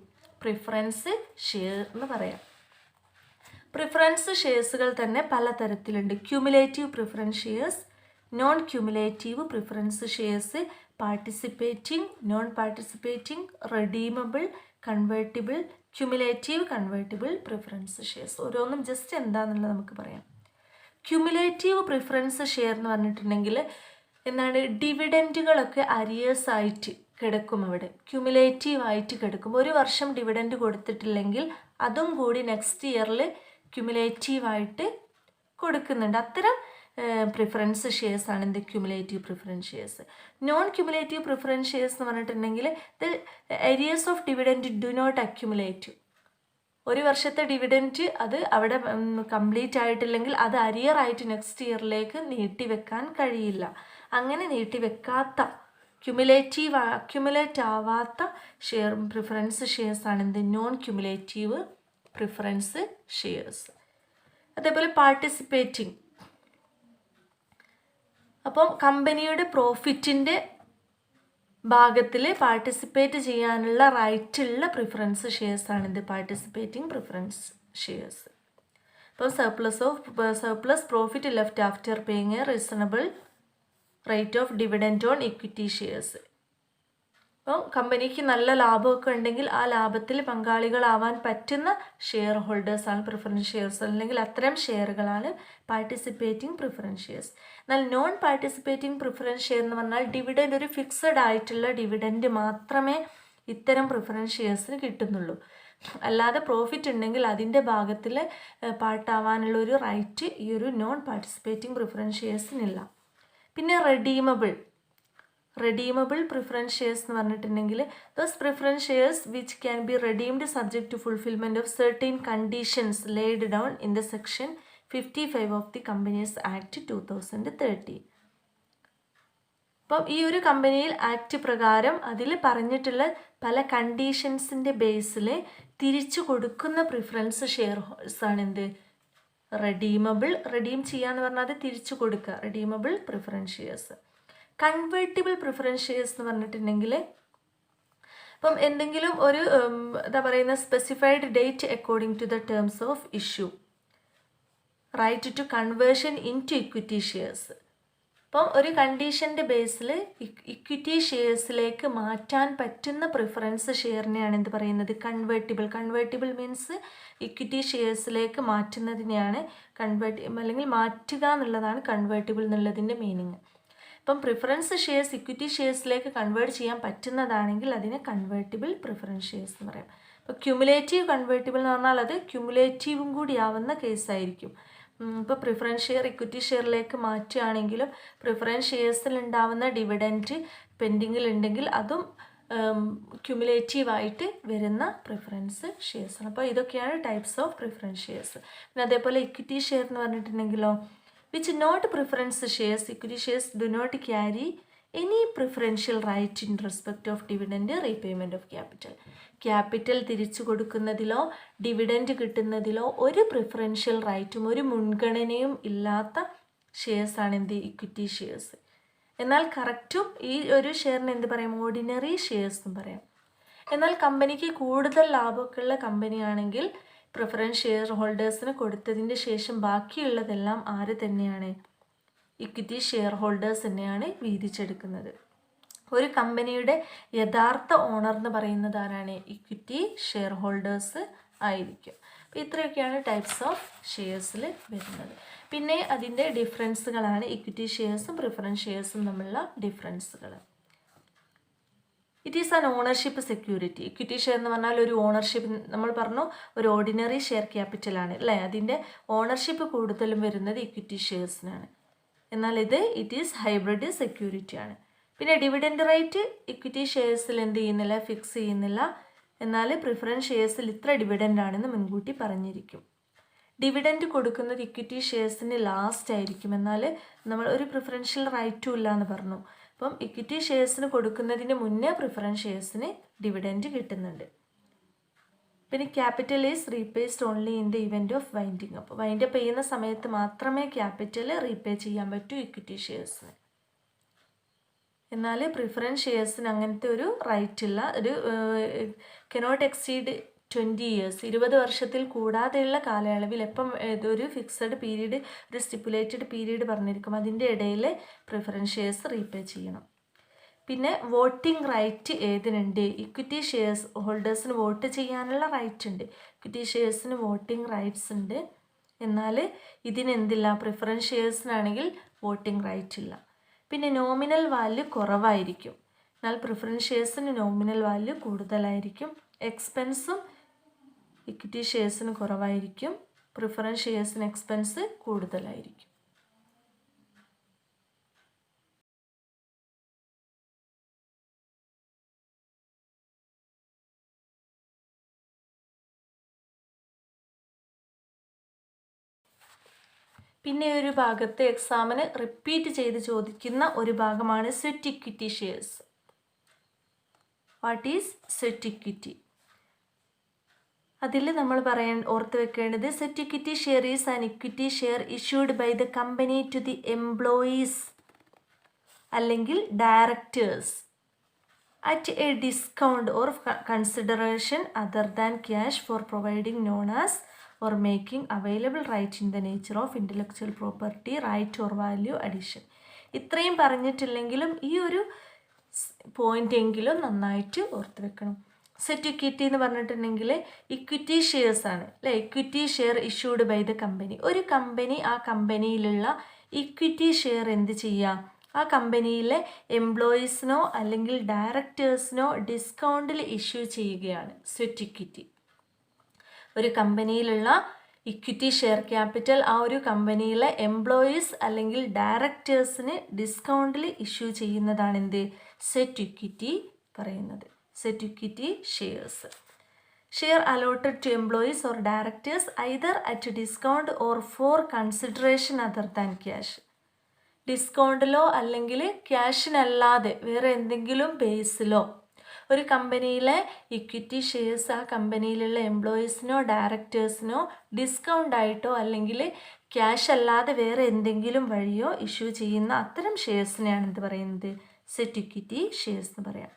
പ്രിഫറൻസ് ഷെയർ എന്ന് പറയാം. പ്രിഫറൻസ് ഷെയർസുകൾ തന്നെ പലതരത്തിലുണ്ട്. Cumulative preference shares, non cumulative preference shares, participating, non participating, redeemable, convertible, cumulative convertible preference shares. ഓരോന്നും ജസ്റ്റ് എന്താണെന്നുള്ളത് നമുക്ക് പറയാം. ക്യുമുലേറ്റീവ് പ്രിഫറൻസ് ഷെയർ എന്ന് പറഞ്ഞിട്ടുണ്ടെങ്കിൽ എന്താണ്, ഡിവിഡൻറ്റുകളൊക്കെ അരിയേഴ്സ് ആയിട്ട് കിടക്കും, അവിടെ ക്യുമുലേറ്റീവായിട്ട് കിടക്കും. ഒരു വർഷം ഡിവിഡൻറ്റ് കൊടുത്തിട്ടില്ലെങ്കിൽ അതും കൂടി നെക്സ്റ്റ് ഇയറിൽ ക്യുമുലേറ്റീവായിട്ട് കൊടുക്കുന്നുണ്ട്. അത്തരം പ്രിഫറൻസ് ഷെയർസ് ആണ് എന്ത്, cumulative preference shares. Non cumulative preference shares എന്ന് പറഞ്ഞിട്ടുണ്ടെങ്കിൽ the arrears of dividend do not accumulate. ഒരു വർഷത്തെ ഡിവിഡൻറ്റ് അത് അവിടെ കംപ്ലീറ്റ് ആയിട്ടില്ലെങ്കിൽ അത് അരിയറായിട്ട് നെക്സ്റ്റ് ഇയറിലേക്ക് നീട്ടിവെക്കാൻ കഴിയില്ല. അങ്ങനെ നീട്ടിവെക്കാത്ത അക്യുമുലേറ്റ് ആവാത്ത പ്രിഫറൻസ് ഷെയർസ് ആണ് എന്ത്, നോൺ അപ്പം കമ്പനിയുടെ പ്രോഫിറ്റിൻ്റെ ഭാഗത്തിൽ പാർട്ടിസിപ്പേറ്റ് ചെയ്യാനുള്ള റൈറ്റുള്ള പ്രിഫറൻസ് ഷെയർസാണ് ഇത് പാർട്ടിസിപ്പേറ്റിംഗ് പ്രിഫറൻസ് ഷെയർസ്. അപ്പം surplus profit left after paying A reasonable rate of dividend on equity shares. അപ്പം കമ്പനിക്ക് നല്ല ലാഭമൊക്കെ ഉണ്ടെങ്കിൽ ആ ലാഭത്തിൽ പങ്കാളികളാവാൻ പറ്റുന്ന ഷെയർ ഹോൾഡേഴ്സാണ് പ്രിഫറൻസ് ഷെയർസ്, അല്ലെങ്കിൽ അത്തരം ഷെയറുകളാണ് പാർട്ടിസിപ്പേറ്റിംഗ് പ്രിഫറൻസ് ഷെയർസ്. എന്നാൽ നോൺ പാർട്ടിസിപ്പേറ്റിംഗ് പ്രിഫറൻസ് ഷെയർ എന്ന് പറഞ്ഞാൽ ഡിവിഡൻഡ്, ഒരു ഫിക്സഡ് ആയിട്ടുള്ള ഡിവിഡൻഡ് മാത്രമേ ഇത്തരം പ്രിഫറൻസ് ഷെയർസിന് കിട്ടുന്നുള്ളൂ. അല്ലാതെ പ്രോഫിറ്റ് ഉണ്ടെങ്കിൽ അതിൻ്റെ ഭാഗത്തിൽ പാർട്ടാവാനുള്ള ഒരു റൈറ്റ് ഈ ഒരു നോൺ പാർട്ടിസിപ്പേറ്റിംഗ് പ്രിഫറൻസ് ഷെയർസിനില്ല. പിന്നെ റെഡീമബിൾ പ്രിഫറൻസ് ഷെയർസ് എന്ന് പറഞ്ഞിട്ടുണ്ടെങ്കിൽ those preference shares which can be redeemed subject to fulfilment of certain conditions laid down in the section 55 of the companies act 2013. അപ്പം ഈ ഒരു കമ്പനിയിൽ ആക്ട് പ്രകാരം അതിൽ പറഞ്ഞിട്ടുള്ള പല കണ്ടീഷൻസിൻ്റെ ബേസിൽ തിരിച്ചു കൊടുക്കുന്ന പ്രിഫറൻസ് ഷെയർസാണ് എന്ത് റെഡീം ചെയ്യാന്ന് പറഞ്ഞാൽ അത് തിരിച്ചു കൊടുക്കുക, redeemable preference shares. Convertible preference shares എന്ന് പറഞ്ഞിട്ടുണ്ടെങ്കിൽ ഇപ്പം എന്തെങ്കിലും ഒരു എന്താ പറയുന്ന specified date according to the terms of issue right to conversion into equity shares. അപ്പം ഒരു കണ്ടീഷൻ്റെ ബേസിൽ ഇക്വിറ്റി ഷെയർസിലേക്ക് മാറ്റാൻ പറ്റുന്ന പ്രിഫറൻസ് ഷെയറിനെയാണ് എന്ത് പറയുന്നത് കൺവേർട്ടിബിൾ മീൻസ് ഇക്വിറ്റി ഷെയർസിലേക്ക് മാറ്റുന്നതിനെയാണ് അല്ലെങ്കിൽ മാറ്റുക എന്നുള്ളതാണ് കൺവേർട്ടിബിൾ എന്നുള്ളതിൻ്റെ മീനിങ്. ഇപ്പം പ്രിഫറൻസ് ഷെയർസ് ഇക്വിറ്റി ഷെയർസിലേക്ക് കൺവേർട്ട് ചെയ്യാൻ പറ്റുന്നതാണെങ്കിൽ അതിനെ കൺവേർട്ടിബിൾ പ്രിഫറൻസ് ഷെയർസ് എന്ന് പറയും. ഇപ്പോൾ ക്യുമുലേറ്റീവ് കൺവേർട്ടിബിൾ എന്ന് പറഞ്ഞാൽ അത് ക്യുമുലേറ്റീവും കൂടി ആവുന്ന കേസായിരിക്കും. ഇപ്പോൾ പ്രിഫറൻസ് ഷെയർ ഇക്വിറ്റി ഷെയറിലേക്ക് മാറ്റുകയാണെങ്കിലും പ്രിഫറൻസ് ഷെയർസിൽ ഉണ്ടാവുന്ന ഡിവിഡൻറ്റ് പെൻഡിങ്ങിൽ ഉണ്ടെങ്കിൽ അതും ക്യുമുലേറ്റീവായിട്ട് വരുന്ന പ്രിഫറൻസ് ഷെയർസാണ്. അപ്പോൾ ഇതൊക്കെയാണ് ടൈപ്സ് ഓഫ് പ്രിഫറൻസ് ഷെയർസ്. പിന്നെ അതേപോലെ ഇക്വിറ്റി ഷെയർ എന്ന് പറഞ്ഞിട്ടുണ്ടെങ്കിലോ which not preference shares, equity shares do not carry any preferential right in respect of dividend repayment of capital. Capital തിരിച്ചു കൊടുക്കുന്നതിലോ ഡിവിഡൻഡ് കിട്ടുന്നതിലോ ഒരു പ്രിഫറൻഷ്യൽ റൈറ്റും ഒരു മുൻഗണനയും ഇല്ലാത്ത ഷെയർസാണ് എന്ത് ഇക്വിറ്റി ഷെയർസ്. എന്നാൽ കറക്റ്റും ഈ ഒരു ഷെയറിന് എന്ത് പറയാം ഓർഡിനറി ഷെയർസ് എന്നും പറയാം. എന്നാൽ കമ്പനിക്ക് കൂടുതൽ ലാഭമൊക്കെ ഉള്ള കമ്പനിയാണെങ്കിൽ പ്രിഫറൻസ് ഷെയർ ഹോൾഡേഴ്സിന് കൊടുത്തതിൻ്റെ ശേഷം ബാക്കിയുള്ളതെല്ലാം ആര് തന്നെയാണ് ഇക്വിറ്റി ഷെയർ ഹോൾഡേഴ്സ് തന്നെയാണ് വീതിച്ചെടുക്കുന്നത്. ഒരു കമ്പനിയുടെ യഥാർത്ഥ ഓണർ എന്ന് പറയുന്നത് ആരാണ് ഇക്വിറ്റി ഷെയർ ഹോൾഡേഴ്സ് ആയിരിക്കും. അപ്പോൾ ഇത്രയൊക്കെയാണ് ടൈപ്സ് ഓഫ് ഷെയർസിൽ വരുന്നത്. പിന്നെ അതിൻ്റെ ഡിഫറൻസുകളാണ് ഇക്വിറ്റി ഷെയർസും പ്രിഫറൻസ് ഷെയർസും തമ്മിലുള്ള ഡിഫറൻസുകൾ. It is an ownership security. Equity share എന്ന് പറഞ്ഞാൽ ഒരു ഓണർഷിപ്പ്, നമ്മൾ പറഞ്ഞു ഒരു ഓർഡിനറി ഷെയർ ക്യാപിറ്റലാണ് അല്ലേ, അതിൻ്റെ ഓണർഷിപ്പ് കൂടുതലും വരുന്നത് ഇക്വിറ്റി ഷെയർസിനാണ്. എന്നാൽ ഇറ്റ് ഈസ് ഹൈബ്രിഡ് സെക്യൂരിറ്റിയാണ്. പിന്നെ ഡിവിഡൻഡ് റൈറ്റ് ഇക്വിറ്റി ഷെയർസിൽ എന്ത് ചെയ്യുന്നില്ല, ഫിക്സ് ചെയ്യുന്നില്ല. എന്നാൽ പ്രിഫറൻസ് ഷെയർസിൽ ഇത്ര ഡിവിഡൻഡ് ആണെന്ന് മുൻകൂട്ടി പറഞ്ഞിരിക്കും. ഡിവിഡൻഡ് കൊടുക്കുന്നത് ഇക്വിറ്റി ഷെയർസിന് ലാസ്റ്റ് ആയിരിക്കും. എന്നാൽ നമ്മൾ ഒരു പ്രിഫറൻഷ്യൽ റൈറ്റും ഇല്ല എന്ന് പറഞ്ഞു. അപ്പം ഇക്വിറ്റി ഷെയർസിന് കൊടുക്കുന്നതിന് മുന്നേ പ്രിഫറൻസ് ഷെയർസിന് ഡിവിഡൻഡ് കിട്ടുന്നുണ്ട്. പിന്നെ capital is repaid only in the event of winding up. Wind up ചെയ്യുന്ന സമയത്ത് മാത്രമേ ക്യാപിറ്റൽ റീപേ ചെയ്യാൻ പറ്റൂ ഇക്വിറ്റി ഷെയർസിന്. എന്നാൽ പ്രിഫറൻസ് ഷെയർസിന് അങ്ങനത്തെ ഒരു റൈറ്റ് ഇല്ല. ഒരു കനോട്ട് എക്സീഡ് 20 years 20 വർഷത്തിൽ കൂടാതെയുള്ള കാലയളവിൽ എപ്പം ഒരു ഫിക്സഡ് പീരീഡ് ഒരു സ്റ്റിപ്പുലേറ്റഡ് പീരീഡ് പറഞ്ഞിരിക്കും അതിൻ്റെ ഇടയിൽ പ്രിഫറൻസ് ഷെയർസ് റീപേ ചെയ്യണം. പിന്നെ വോട്ടിംഗ് റൈറ്റ് ഏതിനുണ്ട്? ഇക്വിറ്റി ഷെയർസ് ഹോൾഡേഴ്സിന് വോട്ട് ചെയ്യാനുള്ള റൈറ്റ് ഉണ്ട്. ഇക്വിറ്റി ഷെയർസിന് വോട്ടിംഗ് റൈറ്റ്സ് ഉണ്ട്. എന്നാൽ ഇതിനെന്തില്ല, പ്രിഫറൻസ് ഷെയർസിനാണെങ്കിൽ വോട്ടിംഗ് റൈറ്റ് ഇല്ല. പിന്നെ നോമിനൽ വാല്യൂ കുറവായിരിക്കും. എന്നാൽ പ്രിഫറൻസ് ഷെയർസിന് നോമിനൽ വാല്യൂ കൂടുതലായിരിക്കും. എക്സ്പെൻസും ഇക്വിറ്റി ഷെയർസിന് കുറവായിരിക്കും. പ്രിഫറൻസ് ഷെയർസിന് എക്സ്പെൻസ് കൂടുതലായിരിക്കും. പിന്നെ ഒരു ഭാഗത്ത് എക്സാമിന് റിപ്പീറ്റ് ചെയ്ത് ചോദിക്കുന്ന ഒരു ഭാഗമാണ് sweat equity shares. What is sweat equity? അതിൽ നമ്മൾ ഓർത്ത് വെക്കേണ്ടത് sweat equity share is an equity share issued by the company to the employees അല്ലെങ്കിൽ directors at a discount or consideration other than cash for providing known as or making available right in the nature of intellectual property right or value addition. ഇത്രയും പറഞ്ഞിട്ടില്ലെങ്കിലും ഈ ഒരു point എങ്കിലും നന്നായിട്ട് ഓർത്ത് വെക്കണം. Set equity എന്ന് പറഞ്ഞിട്ടുണ്ടെങ്കിൽ ഇക്വിറ്റി ഷെയർസ് ആണ് അല്ലേ. Equity share issued by the company. ഒരു കമ്പനി ആ കമ്പനിയിലുള്ള ഇക്വിറ്റി ഷെയർ എന്ത് ചെയ്യാം, ആ കമ്പനിയിലെ എംപ്ലോയീസിനോ അല്ലെങ്കിൽ ഡയറക്ടേഴ്സിനോ ഡിസ്കൗണ്ടിൽ ഇഷ്യൂ ചെയ്യുകയാണ് സെറ്റ് ഇക്വിറ്റി. ഒരു കമ്പനിയിലുള്ള ഇക്വിറ്റി ഷെയർ ക്യാപിറ്റൽ ആ ഒരു കമ്പനിയിലെ എംപ്ലോയീസ് അല്ലെങ്കിൽ ഡയറക്ടേഴ്സിന് ഡിസ്കൗണ്ടിൽ ഇഷ്യൂ ചെയ്യുന്നതാണ് എന്ത്, സെറ്റ് ഇക്വിറ്റി പറയുന്നത്. Sweat equity shares. Share allotted to employees or directors either at discount or for consideration other than cash. ഡിസ്കൗണ്ടിലോ അല്ലെങ്കിൽ ക്യാഷിനല്ലാതെ വേറെ എന്തെങ്കിലും ബേസിലോ ഒരു കമ്പനിയിലെ ഇക്വിറ്റി ഷെയർസ് ആ കമ്പനിയിലുള്ള എംപ്ലോയീസിനോ ഡയറക്ടേഴ്സിനോ ഡിസ്കൗണ്ട് ആയിട്ടോ അല്ലെങ്കിൽ ക്യാഷ് അല്ലാതെ വേറെ എന്തെങ്കിലും വഴിയോ ഇഷ്യൂ ചെയ്യുന്ന അത്തരം ഷെയർസിനെയാണ് എന്ത് പറയുന്നത്, സെറ്റ് ഇക്വിറ്റി ഷെയർസ് എന്ന് പറയാം.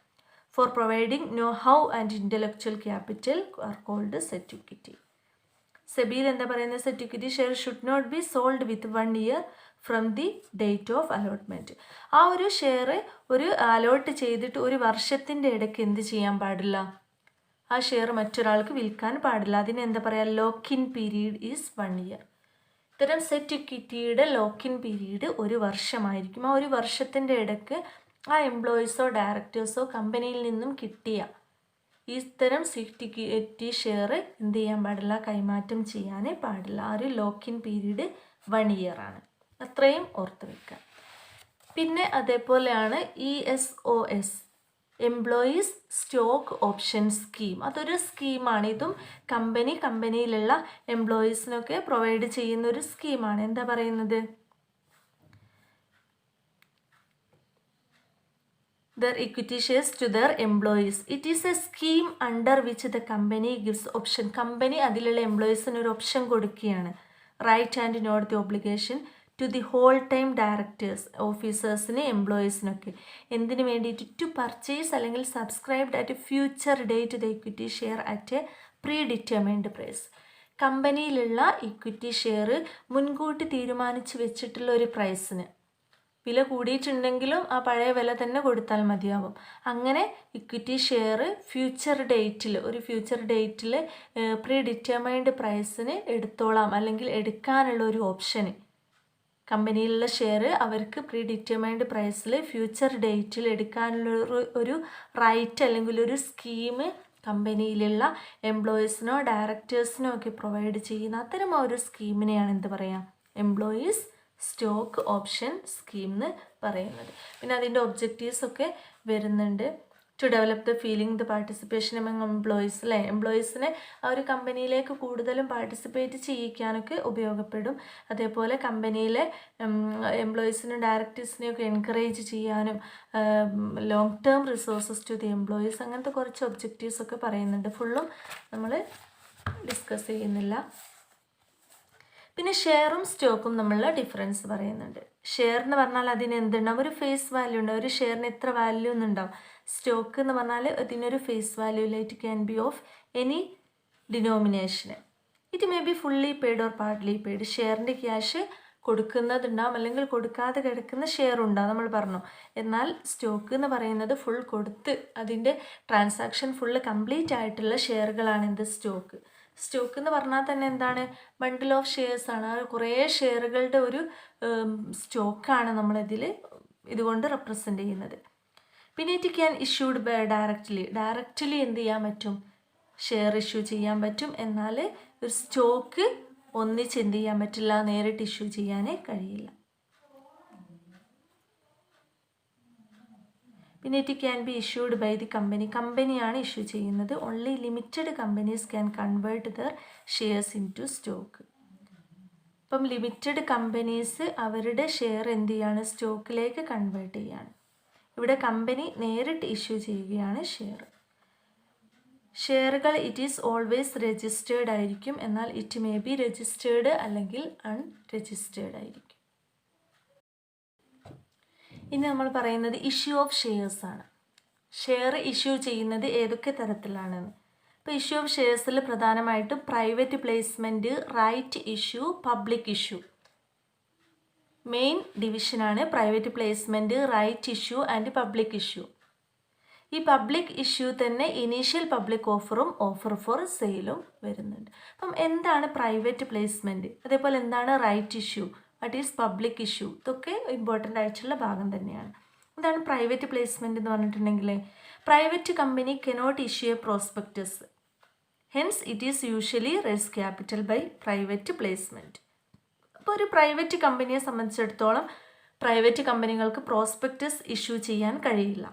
For providing know how and intellectual capital are called sweat equity. സെബിയിൽ എന്താ പറയുന്നത്, sweat equity share should not be sold with 1 year from the date of allotment. ആ ഒരു ഷെയർ ഒരു അലോട്ട് ചെയ്തിട്ട് ഒരു വർഷത്തിൻ്റെ ഇടയ്ക്ക് എന്ത് ചെയ്യാൻ പാടില്ല, ആ ഷെയർ മറ്റൊരാൾക്ക് വിൽക്കാൻ പാടില്ല. അതിന് എന്താ പറയുക, ലോക്കിൻ പീരീഡ് ഈസ് 1 year. ഇത്തരം സെറ്റ് ഇക്വിറ്റിയുടെ ലോക്കിൻ പീരീഡ് ഒരു വർഷമായിരിക്കും. ആ ഒരു വർഷത്തിൻ്റെ ഇടയ്ക്ക് ആ എംപ്ലോയീസോ ഡയറക്ടേഴ്സോ കമ്പനിയിൽ നിന്നും കിട്ടിയ ഇത്തരം സെറ്റ് ഇക്വിറ്റി ഷെയർ എന്ത് ചെയ്യാൻ പാടില്ല, കൈമാറ്റം ചെയ്യാനേ പാടില്ല. ആ ഒരു ലോക്കിൻ പീരീഡ് 1 year ആണ്. അത്രയും ഓർത്ത് വെക്കുക. പിന്നെ അതേപോലെയാണ് ESOS, employees stock option scheme. അതൊരു സ്കീമാണ്. ഇതും കമ്പനിയിലുള്ള എംപ്ലോയീസിനൊക്കെ പ്രൊവൈഡ് ചെയ്യുന്ന ഒരു സ്കീമാണ്. എന്താ പറയുന്നത്, their equity shares to their employees. It is a scheme under which the company gives option. Company അതിലുള്ള എംപ്ലോയീസിന് ഒരു ഓപ്ഷൻ കൊടുക്കുകയാണ്. Right and not the obligation to the whole time directors, ഓഫീസേഴ്സിന് എംപ്ലോയീസിനൊക്കെ എന്തിനു വേണ്ടിയിട്ട്, ടു പർച്ചേസ് അല്ലെങ്കിൽ subscribed at future date the equity share at a predetermined price. കമ്പനിയിലുള്ള ഇക്വിറ്റി ഷെയർ മുൻകൂട്ടി തീരുമാനിച്ച് വെച്ചിട്ടുള്ള ഒരു പ്രൈസിന്, വില കൂടിയിട്ടുണ്ടെങ്കിലും ആ പഴയ വില തന്നെ കൊടുത്താൽ മതിയാവും. അങ്ങനെ ഇക്വിറ്റി ഷെയർ ഒരു ഫ്യൂച്ചർ ഡേറ്റിൽ പ്രീ ഡിറ്റർമൈൻഡ് പ്രൈസിന് എടുത്തോളാം അല്ലെങ്കിൽ എടുക്കാനുള്ള ഒരു ഓപ്ഷന്, കമ്പനിയിലുള്ള ഷെയർ അവർക്ക് പ്രീ ഡിറ്റർമൈൻഡ് പ്രൈസിൽ ഫ്യൂച്ചർ ഡേറ്റിൽ എടുക്കാനുള്ള ഒരു റൈറ്റ് അല്ലെങ്കിൽ ഒരു സ്കീം കമ്പനിയിലുള്ള എംപ്ലോയീസിനോ ഡയറക്ടേഴ്സിനോ ഒക്കെ പ്രൊവൈഡ് ചെയ്യുന്ന അത്തരം ഒരു സ്കീമിനെയാണ് എന്ത് പറയുക, എംപ്ലോയീസ് സ്റ്റോക്ക് ഓപ്ഷൻ സ്കീം എന്ന് പറയുന്നത്. പിന്നെ അതിൻ്റെ ഒബ്ജക്റ്റീവ്സ് ഒക്കെ വരുന്നുണ്ട്. To develop the feeling the participation among employees, അല്ലേ, എംപ്ലോയീസിനെ ആ ഒരു കമ്പനിയിലേക്ക് കൂടുതലും പാർട്ടിസിപ്പേറ്റ് ചെയ്യിക്കാനൊക്കെ ഉപയോഗപ്പെടും. അതേപോലെ കമ്പനിയിലെ എംപ്ലോയീസിനും ഡയറക്ടേഴ്സിനെയൊക്കെ എൻകറേജ് ചെയ്യാനും long term resources to the employees, അങ്ങനത്തെ കുറച്ച് ഒബ്ജക്റ്റീവ്സ് ഒക്കെ പറയുന്നുണ്ട്. ഫുള്ളും നമ്മൾ ഡിസ്കസ് ചെയ്യുന്നില്ല. പിന്നെ ഷെയറും സ്റ്റോക്കും തമ്മിലുള്ള ഡിഫറൻസ് പറയുന്നുണ്ട്. ഷെയർ എന്ന് പറഞ്ഞാൽ അതിന് എന്തുണ്ടാവും, ഒരു ഫേസ് വാല്യൂ ഉണ്ടാവും. ഒരു ഷെയറിന് എത്ര വാല്യൂ എന്നുണ്ടാവും. സ്റ്റോക്ക് എന്ന് പറഞ്ഞാൽ അതിനൊരു ഫേസ് വാല്യൂ ഇല്ല. It can be of any ഡിനോമിനേഷന്. It may be fully paid or partly paid. ഷെയറിൻ്റെ ക്യാഷ് കൊടുക്കുന്നതുണ്ടാവും അല്ലെങ്കിൽ കൊടുക്കാതെ കിടക്കുന്ന ഷെയർ ഉണ്ടാവും, നമ്മൾ പറഞ്ഞു. എന്നാൽ സ്റ്റോക്ക് എന്ന് പറയുന്നത് ഫുൾ കൊടുത്ത് അതിൻ്റെ ട്രാൻസാക്ഷൻ ഫുള്ള് കംപ്ലീറ്റ് ആയിട്ടുള്ള ഷെയറുകളാണ് എന്ത്, സ്റ്റോക്ക്. സ്റ്റോക്ക് എന്ന് പറഞ്ഞാൽ തന്നെ എന്താണ്, ബണ്ടിൽ ഓഫ് ഷെയർസ് ആണ്. കുറേ ഷെയറുകളുടെ ഒരു സ്റ്റോക്കാണ് നമ്മളിതിൽ ഇതുകൊണ്ട് റെപ്രസെൻ്റ് ചെയ്യുന്നത്. പിന്നെ it can issued by directly എന്ത് ചെയ്യാൻ പറ്റും, ഷെയർ ഇഷ്യൂ ചെയ്യാൻ പറ്റും. എന്നാൽ ഒരു സ്റ്റോക്ക് ഒന്നിച്ച് എന്ത് ചെയ്യാൻ പറ്റില്ല, നേരിട്ട് ഇഷ്യൂ ചെയ്യാനേ കഴിയില്ല. പിന്നെ it can be issued by the കമ്പനിയാണ് ഇഷ്യൂ ചെയ്യുന്നത്. Only limited companies can convert their shares into stock. ഇപ്പം ലിമിറ്റഡ് കമ്പനീസ് അവരുടെ ഷെയർ എന്ത് ചെയ്യാണ്, സ്റ്റോക്കിലേക്ക് കൺവേർട്ട് ചെയ്യാണ്. ഇവിടെ കമ്പനി നേരിട്ട് ഇഷ്യൂ ചെയ്യുകയാണ് ഷെയറുകൾ. ഇറ്റ് ഈസ് ഓൾവേസ് രജിസ്റ്റേർഡ് ആയിരിക്കും. എന്നാൽ ഇറ്റ് മേ ബി രജിസ്റ്റേർഡ് അല്ലെങ്കിൽ അൺരജിസ്റ്റേർഡ് ആയിരിക്കും. ഇനി നമ്മൾ പറയുന്നത് ഇഷ്യൂ ഓഫ് ഷെയർസ് ആണ്. ഷെയർ ഇഷ്യൂ ചെയ്യുന്നത് ഏതൊക്കെ തരത്തിലാണെന്ന്. ഇപ്പോൾ ഇഷ്യൂ ഓഫ് ഷെയർസിൽ പ്രധാനമായിട്ടും private placement, right issue, public issue. Main ഡിവിഷനാണ് private placement, right issue and public issue. ഈ പബ്ലിക് ഇഷ്യൂ തന്നെ ഇനീഷ്യൽ പബ്ലിക് ഓഫറും ഓഫർ ഫോർ സെയിലും വരുന്നുണ്ട്. അപ്പം എന്താണ് പ്രൈവറ്റ് പ്ലേസ്മെൻറ്റ്, അതേപോലെ എന്താണ് right issue, what is public issue, ഇതൊക്കെ ഇമ്പോർട്ടൻ്റ് ആയിട്ടുള്ള ഭാഗം തന്നെയാണ്. എന്താണ് പ്രൈവറ്റ് പ്ലേസ്മെൻറ്റ് എന്ന് പറഞ്ഞിട്ടുണ്ടെങ്കിൽ, private company cannot issue a prospectus, hence it is usually raise capital by private placement. അപ്പോൾ ഒരു പ്രൈവറ്റ് കമ്പനിയെ സംബന്ധിച്ചിടത്തോളം പ്രൈവറ്റ് കമ്പനികൾക്ക് പ്രോസ്പെക്ടസ് ഇഷ്യൂ ചെയ്യാൻ കഴിയില്ല.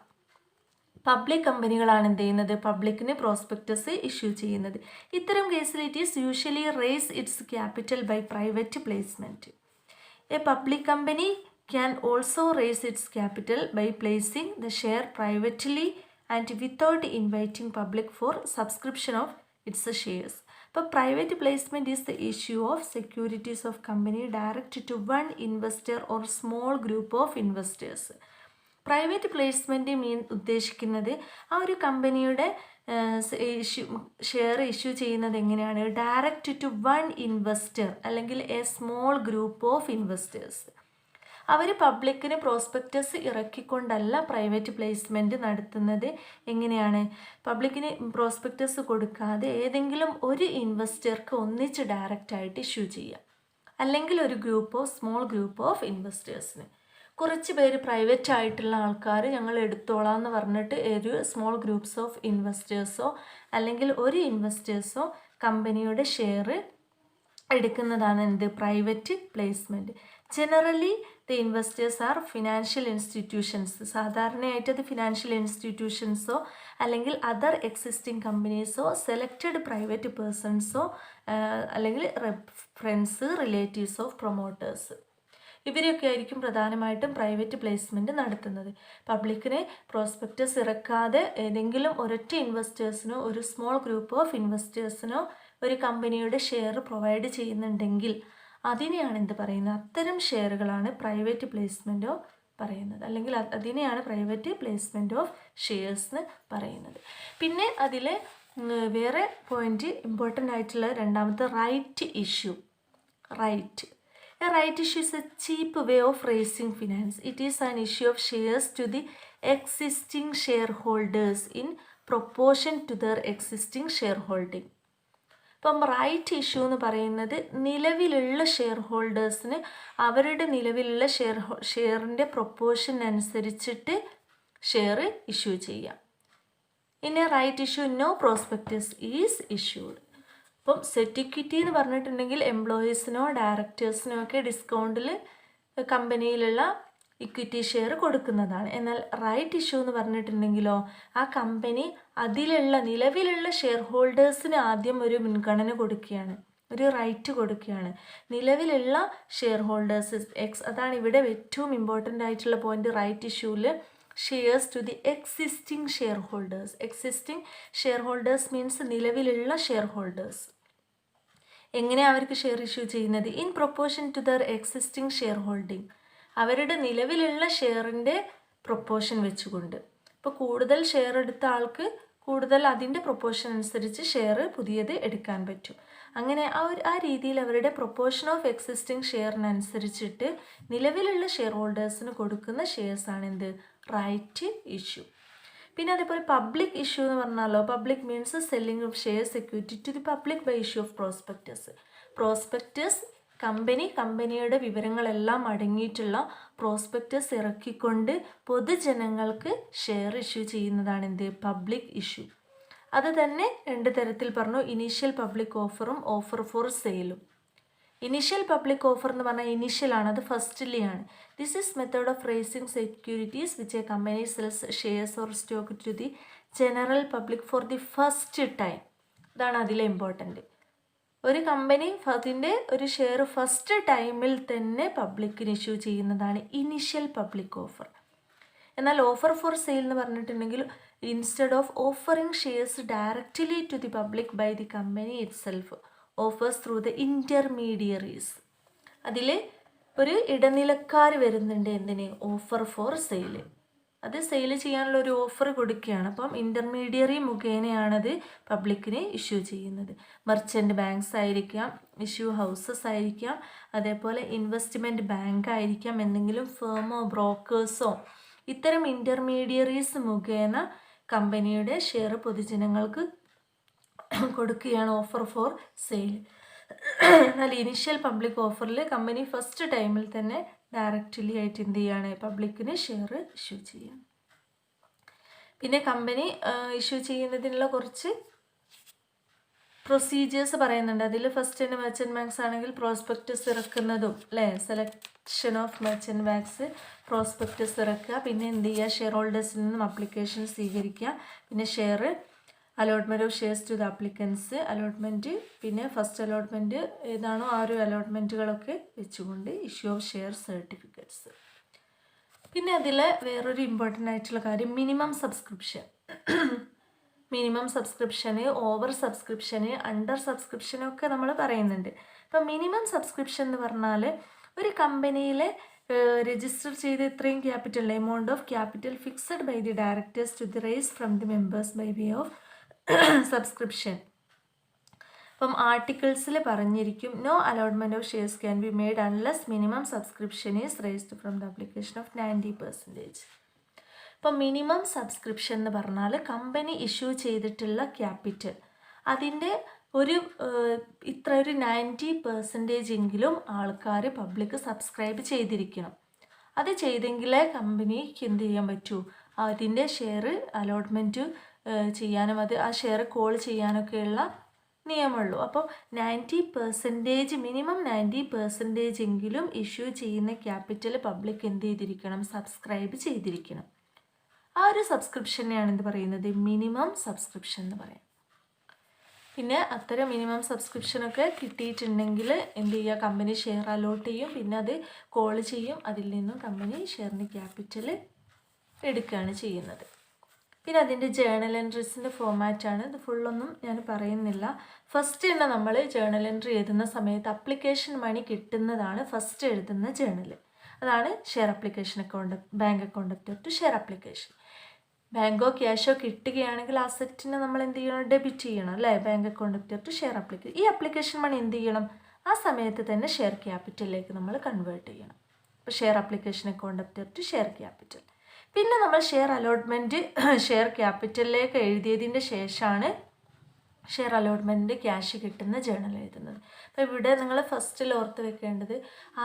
പബ്ലിക് കമ്പനികളാണ് എന്ത് ചെയ്യുന്നത്, പബ്ലിക്കിന് പ്രോസ്പെക്ടസ് ഇഷ്യൂ ചെയ്യുന്നത്. ഇത്തരം കേസിൽ it is usually raise its capital by private placement. A public company can also raise its capital by placing the share privately and without inviting public for subscription of its shares. അപ്പോൾ private placement is the issue of securities of company direct to one investor or small group of investors. Private placement ഉദ്ദേശിക്കുന്നത് ആ ഒരു കമ്പനിയുടെ share issue ചെയ്യുന്നത് എങ്ങനെയാണ്, direct to one investor അല്ലെങ്കിൽ A small group of investors. അവർ പബ്ലിക്കിന് prospectus ഇറക്കിക്കൊണ്ടല്ല private placement നടത്തുന്നത്. എങ്ങനെയാണ്, പബ്ലിക്കിന് പ്രോസ്പെക്ടസ് കൊടുക്കാതെ ഏതെങ്കിലും ഒരു ഇൻവെസ്റ്റർക്ക് ഒന്നിച്ച് ഡയറക്റ്റായിട്ട് ഇഷ്യൂ ചെയ്യാം, അല്ലെങ്കിൽ ഒരു സ്മോൾ ഗ്രൂപ്പ് ഓഫ് ഇൻവെസ്റ്റേഴ്സിന്. കുറച്ച് പേര് പ്രൈവറ്റ് ആയിട്ടുള്ള ആൾക്കാർ ഞങ്ങൾ എടുത്തോളാം എന്ന് പറഞ്ഞിട്ട് ഒരു സ്മോൾ ഗ്രൂപ്പ്സ് ഓഫ് ഇൻവെസ്റ്റേഴ്സോ അല്ലെങ്കിൽ ഒരു ഇൻവെസ്റ്റേഴ്സോ കമ്പനിയുടെ ഷെയർ എടുക്കുന്നതാണ് എന്ത്, private placement. Generally the investors R financial institutions. സാധാരണയായിട്ട് അത് ഫിനാൻഷ്യൽ ഇൻസ്റ്റിറ്റ്യൂഷൻസോ അല്ലെങ്കിൽ അതർ എക്സിസ്റ്റിംഗ് കമ്പനീസോ സെലക്റ്റഡ് പ്രൈവറ്റ് പേഴ്സൺസോ അല്ലെങ്കിൽ ഫ്രണ്ട്സ്, റിലേറ്റീവ്സ് ഓഫ് പ്രൊമോട്ടേഴ്സ്, ഇവരൊക്കെ ആയിരിക്കും പ്രധാനമായിട്ടും പ്രൈവറ്റ് പ്ലേസ്മെൻറ്റ് നടത്തുന്നത്. പബ്ലിക്കിന് പ്രോസ്പെക്ടസ് ഇറക്കാതെ ഏതെങ്കിലും ഒരൊറ്റ ഇൻവെസ്റ്റേഴ്സിനോ ഒരു സ്മോൾ ഗ്രൂപ്പ് ഓഫ് ഇൻവെസ്റ്റേഴ്സിനോ ഒരു കമ്പനിയുടെ ഷെയർ പ്രൊവൈഡ് ചെയ്യുന്നുണ്ടെങ്കിൽ അതിനെയാണ് എന്ത് പറയുന്നത്, അത്തരം ഷെയറുകളാണ് പ്രൈവറ്റ് പ്ലേസ്മെൻറ്റ് പറയുന്നത്, അല്ലെങ്കിൽ അതിനെയാണ് പ്രൈവറ്റ് പ്ലേസ്മെൻറ്റ് ഓഫ് ഷെയർസ് എന്ന് പറയുന്നത്. പിന്നെ അതിൽ വേറെ പോയിന്റ് ഇമ്പോർട്ടൻ്റ് ആയിട്ടുള്ള രണ്ടാമത്തെ right issue. A right issue is a cheap way of raising finance. It is an issue of shares to the existing shareholders in proportion to their existing shareholding. അപ്പം right issue എന്ന് പറയുന്നത് നിലവിലുള്ള share ഹോൾഡേഴ്സിന് അവരുടെ നിലവിലുള്ള ഷെയറിൻ്റെ proportion അനുസരിച്ചിട്ട് share issue ചെയ്യാം. In a right issue no prospectus is issued. അപ്പം സെറ്റ് ഇക്വിറ്റി എന്ന് പറഞ്ഞിട്ടുണ്ടെങ്കിൽ എംപ്ലോയീസിനോ ഡയറക്ടേഴ്സിനോ ഒക്കെ ഡിസ്കൗണ്ടിൽ കമ്പനിയിലുള്ള ഇക്വിറ്റി ഷെയർ കൊടുക്കുന്നതാണ്. എന്നാൽ റൈറ്റ് ഇഷ്യൂ എന്ന് പറഞ്ഞിട്ടുണ്ടെങ്കിലോ ആ കമ്പനി അതിലുള്ള നിലവിലുള്ള ഷെയർ ഹോൾഡേഴ്സിന് ആദ്യം ഒരു മുൻഗണന കൊടുക്കുകയാണ്, ഒരു റൈറ്റ് കൊടുക്കുകയാണ്. നിലവിലുള്ള ഷെയർ ഹോൾഡേഴ്സ് അതാണ് ഇവിടെ ഏറ്റവും ഇമ്പോർട്ടൻ്റ് ആയിട്ടുള്ള പോയിന്റ്. റൈറ്റ് ഇഷ്യൂവിൽ shares to the existing share holders. Existing share holders means നിലവിലുള്ള ഷെയർ ഹോൾഡേഴ്സ്. എങ്ങനെയാണ് അവർക്ക് ഷെയർ ഇഷ്യൂ ചെയ്യുന്നത്, in proportion to their existing share holding, അവരുടെ നിലവിലുള്ള ഷെയറിൻ്റെ പ്രൊപ്പോർഷൻ വെച്ചുകൊണ്ട്. ഇപ്പോൾ കൂടുതൽ ഷെയർ എടുത്ത ആൾക്ക് കൂടുതൽ അതിൻ്റെ പ്രൊപ്പോർഷൻ അനുസരിച്ച് ഷെയർ പുതിയത് എടുക്കാൻ പറ്റും. അങ്ങനെ ആ രീതിയിൽ അവരുടെ പ്രൊപ്പോർഷൻ ഓഫ് എക്സിസ്റ്റിംഗ് ഷെയറിനനുസരിച്ചിട്ട് നിലവിലുള്ള ഷെയർ ഹോൾഡേഴ്സിന് കൊടുക്കുന്ന ഷെയർസാണ് എന്ത്, റൈറ്റ് ഇഷ്യൂ. പിന്നെ അതേപോലെ പബ്ലിക് ഇഷ്യൂ എന്ന് പറഞ്ഞാലോ, public means selling of share security to the public by issue of prospectus. കമ്പനിയുടെ വിവരങ്ങളെല്ലാം അടങ്ങിയിട്ടുള്ള പ്രോസ്പെക്ടസ് ഇറക്കിക്കൊണ്ട് പൊതുജനങ്ങൾക്ക് ഷെയർ ഇഷ്യൂ ചെയ്യുന്നതാണ് എന്ത്, പബ്ലിക് ഇഷ്യൂ. അത് തന്നെ രണ്ട് തരത്തിൽ പറഞ്ഞു, ഇനീഷ്യൽ പബ്ലിക് ഓഫറും ഓഫർ ഫോർ സെയിലും. ഇനീഷ്യൽ പബ്ലിക് ഓഫർ എന്ന് പറഞ്ഞാൽ ഇനീഷ്യലാണ്, അത് ഫസ്റ്റ്ലി ആണ്. This is method of raising securities which a company sells shares or stock to the general public for the first time. ഇതാണ് അതിലെ ഇമ്പോർട്ടൻറ്റ്. ഒരു കമ്പനി അതിൻ്റെ ഒരു ഷെയർ ഫസ്റ്റ് ടൈമിൽ തന്നെ പബ്ലിക്കിന് ഇഷ്യൂ ചെയ്യുന്നതാണ് ഇനീഷ്യൽ പബ്ലിക് ഓഫർ. എന്നാൽ ഓഫർ ഫോർ സെയിൽ എന്ന് പറഞ്ഞിട്ടുണ്ടെങ്കിൽ instead of offering shares directly to the public by the company itself offers through the intermediaries. അതിൽ ഒരു ഇടനിലക്കാർ വരുന്നുണ്ട് എന്തിന്, ഓഫർ ഫോർ സെയിൽ. അത് സെയിൽ ചെയ്യാനുള്ള ഒരു ഓഫർ കൊടുക്കുകയാണ്. അപ്പം ഇൻ്റർമീഡിയറി മുഖേനയാണത് പബ്ലിക്കിന് ഇഷ്യൂ ചെയ്യുന്നത്. മർച്ചൻ്റ് ബാങ്ക്സ് ആയിരിക്കാം, ഇഷ്യൂ ഹൗസസ് ആയിരിക്കാം, അതേപോലെ ഇൻവെസ്റ്റ്മെൻറ്റ് ബാങ്ക് ആയിരിക്കാം, എന്തെങ്കിലും ഫേമോ ബ്രോക്കേഴ്സോ ഇത്തരം ഇൻ്റർമീഡിയറീസ് മുഖേന കമ്പനിയുടെ ഷെയർ പൊതുജനങ്ങൾക്ക് കൊടുക്കുകയാണ് ഓഫർ ഫോർ സെയിൽ. എന്നാൽ ഇനിഷ്യൽ പബ്ലിക് ഓഫറിൽ കമ്പനി ഫസ്റ്റ് ടൈമിൽ തന്നെ ഡയറക്റ്റ്ലി ആയിട്ട് എന്ത് ചെയ്യാണ്, പബ്ലിക്കിന് ഷെയർ ഇഷ്യൂ ചെയ്യാം. പിന്നെ കമ്പനി ഇഷ്യൂ ചെയ്യുന്നതിനുള്ള കുറച്ച് പ്രൊസീജിയേഴ്സ് പറയുന്നുണ്ട്. അതിൽ ഫസ്റ്റ് തന്നെ മെർച്ചൻ്റ് ബാങ്ക്സ് ആണെങ്കിൽ പ്രോസ്പെക്ടസ് ഇറക്കുന്നതും അല്ലേ, selection of merchant banks, prospectus ഇറക്കുക, പിന്നെ എന്ത് ചെയ്യുക, ഷെയർ ഹോൾഡേഴ്സിൽ നിന്നും അപ്ലിക്കേഷൻ സ്വീകരിക്കുക, പിന്നെ share allotment of shares to the applicants, allotment, പിന്നെ ഫസ്റ്റ് അലോട്ട്മെൻറ്റ് ഏതാണോ ആ ഒരു അലോട്ട്മെൻറ്റുകളൊക്കെ വെച്ചുകൊണ്ട് ഇഷ്യൂ ഓഫ് ഷെയർ സർട്ടിഫിക്കറ്റ്സ്. പിന്നെ അതിൽ വേറൊരു ഇമ്പോർട്ടൻ്റ് ആയിട്ടുള്ള കാര്യം മിനിമം സബ്സ്ക്രിപ്ഷൻ. മിനിമം സബ്സ്ക്രിപ്ഷന്, ഓവർ സബ്സ്ക്രിപ്ഷന്, അണ്ടർ സബ്സ്ക്രിപ്ഷനൊക്കെ നമ്മൾ പറയുന്നുണ്ട്. ഇപ്പം മിനിമം സബ്സ്ക്രിപ്ഷൻ എന്ന് പറഞ്ഞാൽ ഒരു കമ്പനിയിൽ രജിസ്റ്റർ ചെയ്ത് ഇത്രയും capital, amount of capital fixed by the directors to the raise from the members by way of subscription. അപ്പം ആർട്ടിക്കിൾസിൽ പറഞ്ഞിരിക്കും no allotment of shares can be made unless minimum subscription is raised from the application of 90%. അപ്പം minimum subscription എന്ന് പറഞ്ഞാൽ company issue ചെയ്തിട്ടുള്ള capital അതിൻ്റെ ഒരു ഇത്ര ഒരു 90% എങ്കിലും ആൾക്കാർ പബ്ലിക് സബ്സ്ക്രൈബ് ചെയ്തിരിക്കണം. അത് ചെയ്തെങ്കിലേ കമ്പനിക്ക് എന്ത് ചെയ്യാൻ പറ്റൂ, അതിൻ്റെ ഷെയർ അലോട്ട്മെൻറ്റ് ചെയ്യാനും അത് ആ ഷെയർ കോൾ ചെയ്യാനൊക്കെയുള്ള നിയമമുള്ളൂ. അപ്പോൾ 90%, മിനിമം 90% എങ്കിലും ഇഷ്യൂ ചെയ്യുന്ന ക്യാപിറ്റൽ പബ്ലിക് എന്ത് ചെയ്തിരിക്കണം, സബ്സ്ക്രൈബ് ചെയ്തിരിക്കണം. ആ ഒരു സബ്സ്ക്രിപ്ഷനെയാണ് എന്ത് പറയുന്നത്, മിനിമം സബ്സ്ക്രിപ്ഷൻ എന്ന് പറയാം. പിന്നെ അത്തരം മിനിമം സബ്സ്ക്രിപ്ഷനൊക്കെ കിട്ടിയിട്ടുണ്ടെങ്കിൽ എന്ത് ചെയ്യുക, കമ്പനി ഷെയർ അലോട്ട് ചെയ്യും, പിന്നെ അത് കോൾ ചെയ്യും, അതിൽ നിന്നും കമ്പനി ഷെയറിന് ക്യാപിറ്റൽ എടുക്കുകയാണ് ചെയ്യുന്നത്. പിന്നെ അതിൻ്റെ ജേണൽ എൻട്രീസിൻ്റെ ഫോമാറ്റാണ്. ഇത് ഫുള്ളൊന്നും ഞാൻ പറയുന്നില്ല. ഫസ്റ്റ് തന്നെ നമ്മൾ ജേണൽ എൻട്രി എഴുതുന്ന സമയത്ത് അപ്ലിക്കേഷൻ മണി കിട്ടുന്നതാണ് ഫസ്റ്റ് എഴുതുന്ന ജേണൽ. അതാണ് share application account, bank account to share application. ബാങ്കോ ക്യാഷോ കിട്ടുകയാണെങ്കിൽ അസറ്റിനെ നമ്മൾ എന്ത് ചെയ്യണം, ഡെബിറ്റ് ചെയ്യണം അല്ലേ, bank account to share application. ഈ അപ്ലിക്കേഷൻ മണി എന്ത് ചെയ്യണം, ആ സമയത്ത് തന്നെ ഷെയർ ക്യാപിറ്റലിലേക്ക് നമ്മൾ കൺവേർട്ട് ചെയ്യണം. അപ്പോൾ share application account to share capital. പിന്നെ നമ്മൾ ഷെയർ അലോട്ട്മെൻറ്റ് ഷെയർ ക്യാപിറ്റലിലേക്ക് എഴുതിയതിൻ്റെ ശേഷമാണ് ഷെയർ അലോട്ട്മെൻറ്റ് ക്യാഷ് കിട്ടുന്ന ജേണൽ എഴുതുന്നത്. അപ്പോൾ ഇവിടെ നിങ്ങൾ ഫസ്റ്റിൽ ഓർത്ത് വെക്കേണ്ടത്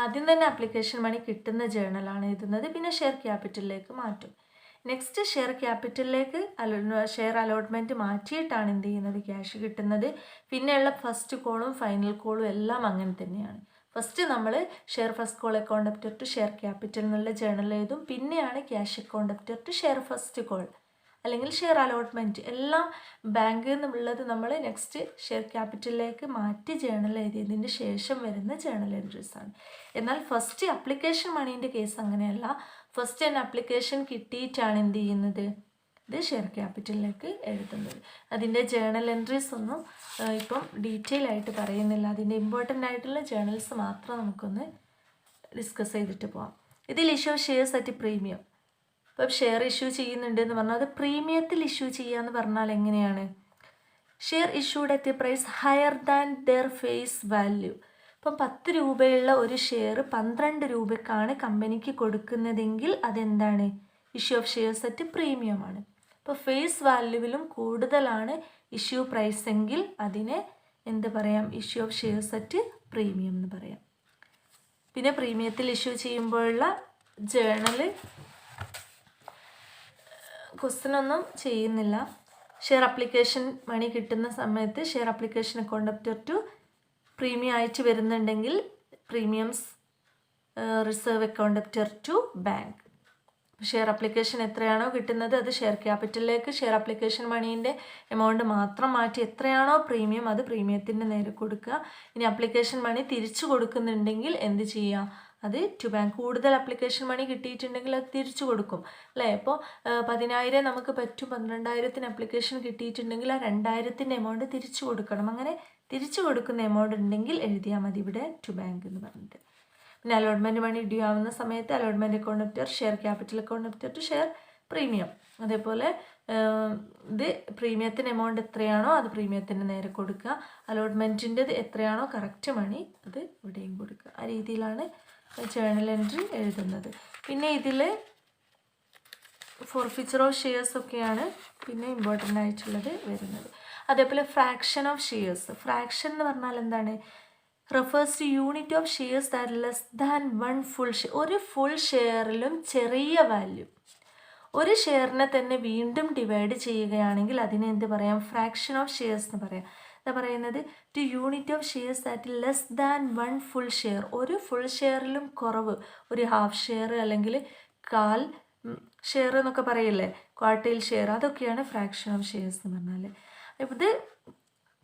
ആദ്യം തന്നെ അപ്ലിക്കേഷൻ മണി കിട്ടുന്ന ജേണലാണ് എഴുതുന്നത്, പിന്നെ ഷെയർ ക്യാപിറ്റലിലേക്ക് മാറ്റും. നെക്സ്റ്റ് ഷെയർ ക്യാപിറ്റലിലേക്ക് ഷെയർ അലോട്ട്മെൻറ്റ് മാറ്റിയിട്ടാണ് എന്ത് ചെയ്യുന്നത്, ക്യാഷ് കിട്ടുന്നത്. പിന്നെയുള്ള ഫസ്റ്റ് കോളും ഫൈനൽ കോളും എല്ലാം അങ്ങനെ തന്നെയാണ്. ഫസ്റ്റ് നമ്മൾ share first call account to share capital എന്നുള്ള ജേണൽ എഴുതും, പിന്നെയാണ് cash account to share first call അല്ലെങ്കിൽ ഷെയർ അലോട്ട്മെൻറ്റ് എല്ലാം ബാങ്കിൽ നിന്നുള്ളത് നമ്മൾ നെക്സ്റ്റ് ഷെയർ ക്യാപിറ്റലിലേക്ക് മാറ്റി ജേണൽ എഴുതിയതിൻ്റെ ശേഷം വരുന്ന ജേണൽ എൻട്രീസ് ആണ്. എന്നാൽ ഫസ്റ്റ് അപ്ലിക്കേഷൻ മണീൻ്റെ കേസ് അങ്ങനെയല്ല. ഫസ്റ്റ് തന്നെ അപ്ലിക്കേഷൻ കിട്ടിയിട്ടാണ് എന്ത് ചെയ്യുന്നത്, ഇത് ഷെയർ ക്യാപിറ്റലിലേക്ക് എഴുതുന്നത്. അതിൻ്റെ ജേണൽ എൻട്രീസ് ഒന്നും ഇപ്പം ഡീറ്റെയിൽ ആയിട്ട് പറയുന്നില്ല. അതിൻ്റെ ഇമ്പോർട്ടൻ്റ് ആയിട്ടുള്ള ജേണൽസ് മാത്രം നമുക്കൊന്ന് ഡിസ്കസ് ചെയ്തിട്ട് പോകാം. ഇതിൽ ഇഷ്യൂ ഷെയർസ് അറ്റ് പ്രീമിയം. ഇപ്പം ഷെയർ ഇഷ്യൂ ചെയ്യുന്നുണ്ട് എന്ന് പറഞ്ഞാൽ അത് പ്രീമിയത്തിൽ ഇഷ്യൂ ചെയ്യുക എന്ന് പറഞ്ഞാൽ എങ്ങനെയാണ്, share issued at a price higher than their face value. ഇപ്പം 10 രൂപയുള്ള ഒരു ഷെയർ 12 രൂപയ്ക്കാണ് കമ്പനിക്ക് കൊടുക്കുന്നതെങ്കിൽ അതെന്താണ്, issue of shares at premium ആണ്. ഇപ്പോൾ ഫേസ് വാല്യൂവിലും കൂടുതലാണ് ഇഷ്യൂ പ്രൈസ് എങ്കിൽ അതിനെ എന്ത് പറയാം, issue of shares at premium എന്ന് പറയാം. പിന്നെ പ്രീമിയത്തിൽ ഇഷ്യൂ ചെയ്യുമ്പോഴുള്ള ജേണൽ ക്വസ്റ്റ്യൻ ഒന്നും ചെയ്യുന്നില്ല. ഷെയർ അപ്ലിക്കേഷൻ മണി കിട്ടുന്ന സമയത്ത് share application account to premium ആയിട്ട് വരുന്നുണ്ടെങ്കിൽ premiums reserve account to bank. Share application എത്രയാണോ കിട്ടുന്നത് അത് ഷെയർ ക്യാപിറ്റലിലേക്ക് ഷെയർ അപ്ലിക്കേഷൻ മണീൻ്റെ എമൗണ്ട് മാത്രം മാറ്റി എത്രയാണോ പ്രീമിയം അത് പ്രീമിയത്തിൻ്റെ നേരെ കൊടുക്കുക. ഇനി അപ്ലിക്കേഷൻ മണി തിരിച്ചു കൊടുക്കുന്നുണ്ടെങ്കിൽ എന്ത് ചെയ്യുക, അത് ടു ബാങ്ക്. കൂടുതൽ അപ്ലിക്കേഷൻ മണി കിട്ടിയിട്ടുണ്ടെങ്കിൽ അത് തിരിച്ചു കൊടുക്കും അല്ലേ. ഇപ്പോൾ 10,000 നമുക്ക് പറ്റും, 12,000 അപ്ലിക്കേഷൻ കിട്ടിയിട്ടുണ്ടെങ്കിൽ ആ 2,000 എമൗണ്ട് തിരിച്ചു കൊടുക്കണം. അങ്ങനെ തിരിച്ചു കൊടുക്കുന്ന എമൗണ്ട് ഉണ്ടെങ്കിൽ എഴുതിയാൽ മതി ഇവിടെ ടു ബാങ്ക് എന്ന് പറഞ്ഞിട്ട്. പിന്നെ അലോട്ട്മെൻറ്റ് മണി ഡ്യൂ ആവുന്ന സമയത്ത് allotment account debtor, share capital account debtor to share premium. അതേപോലെ ഇത് പ്രീമിയത്തിന് എമൗണ്ട് എത്രയാണോ അത് പ്രീമിയത്തിന് നേരെ കൊടുക്കുക, അലോട്ട്മെൻറ്റിൻ്റെത് എത്രയാണോ കറക്റ്റ് മണി അത് ഇവിടെയും കൊടുക്കുക. ആ രീതിയിലാണ് ജേണൽ എൻട്രി എഴുതുന്നത്. പിന്നെ ഇതിൽ ഫോർഫീച്ചർ ഓഫ് ഷെയർസ് ഒക്കെയാണ് പിന്നെ ഇമ്പോർട്ടൻ്റ് ആയിട്ടുള്ളത് വരുന്നത്. അതേപോലെ ഫ്രാക്ഷൻ ഓഫ് ഷെയർസ്. ഫ്രാക്ഷൻ എന്ന് പറഞ്ഞാൽ എന്താണ്? Refers two unit of shares that less than 1 full share. ഒരു ഫുൾ ഷെയറിലും ചെറിയ വാല്യൂ, ഒരു ഷെയറിനെ തന്നെ വീണ്ടും ഡിവൈഡ് ചെയ്യുകയാണെങ്കിൽ അതിനെ എന്ത് പറയാം? ഫ്രാക്ഷൻ ഓഫ് ഷെയർസ് എന്ന് പറയാം. എന്താ പറയുന്നത്? Two unit of shares that less than 1 full share. ഒരു ഫുൾ ഷെയറിലും കുറവ്, ഒരു ഹാഫ് ഷെയർ അല്ലെങ്കിൽ കാൽ ഷെയർ എന്നൊക്കെ പറയില്ലേ, ക്വാർട്ടൈൽ ഷെയർ, അതൊക്കെയാണ് ഫ്രാക്ഷൻ ഓഫ് ഷെയർസ് എന്ന് പറഞ്ഞാൽ. ഇത്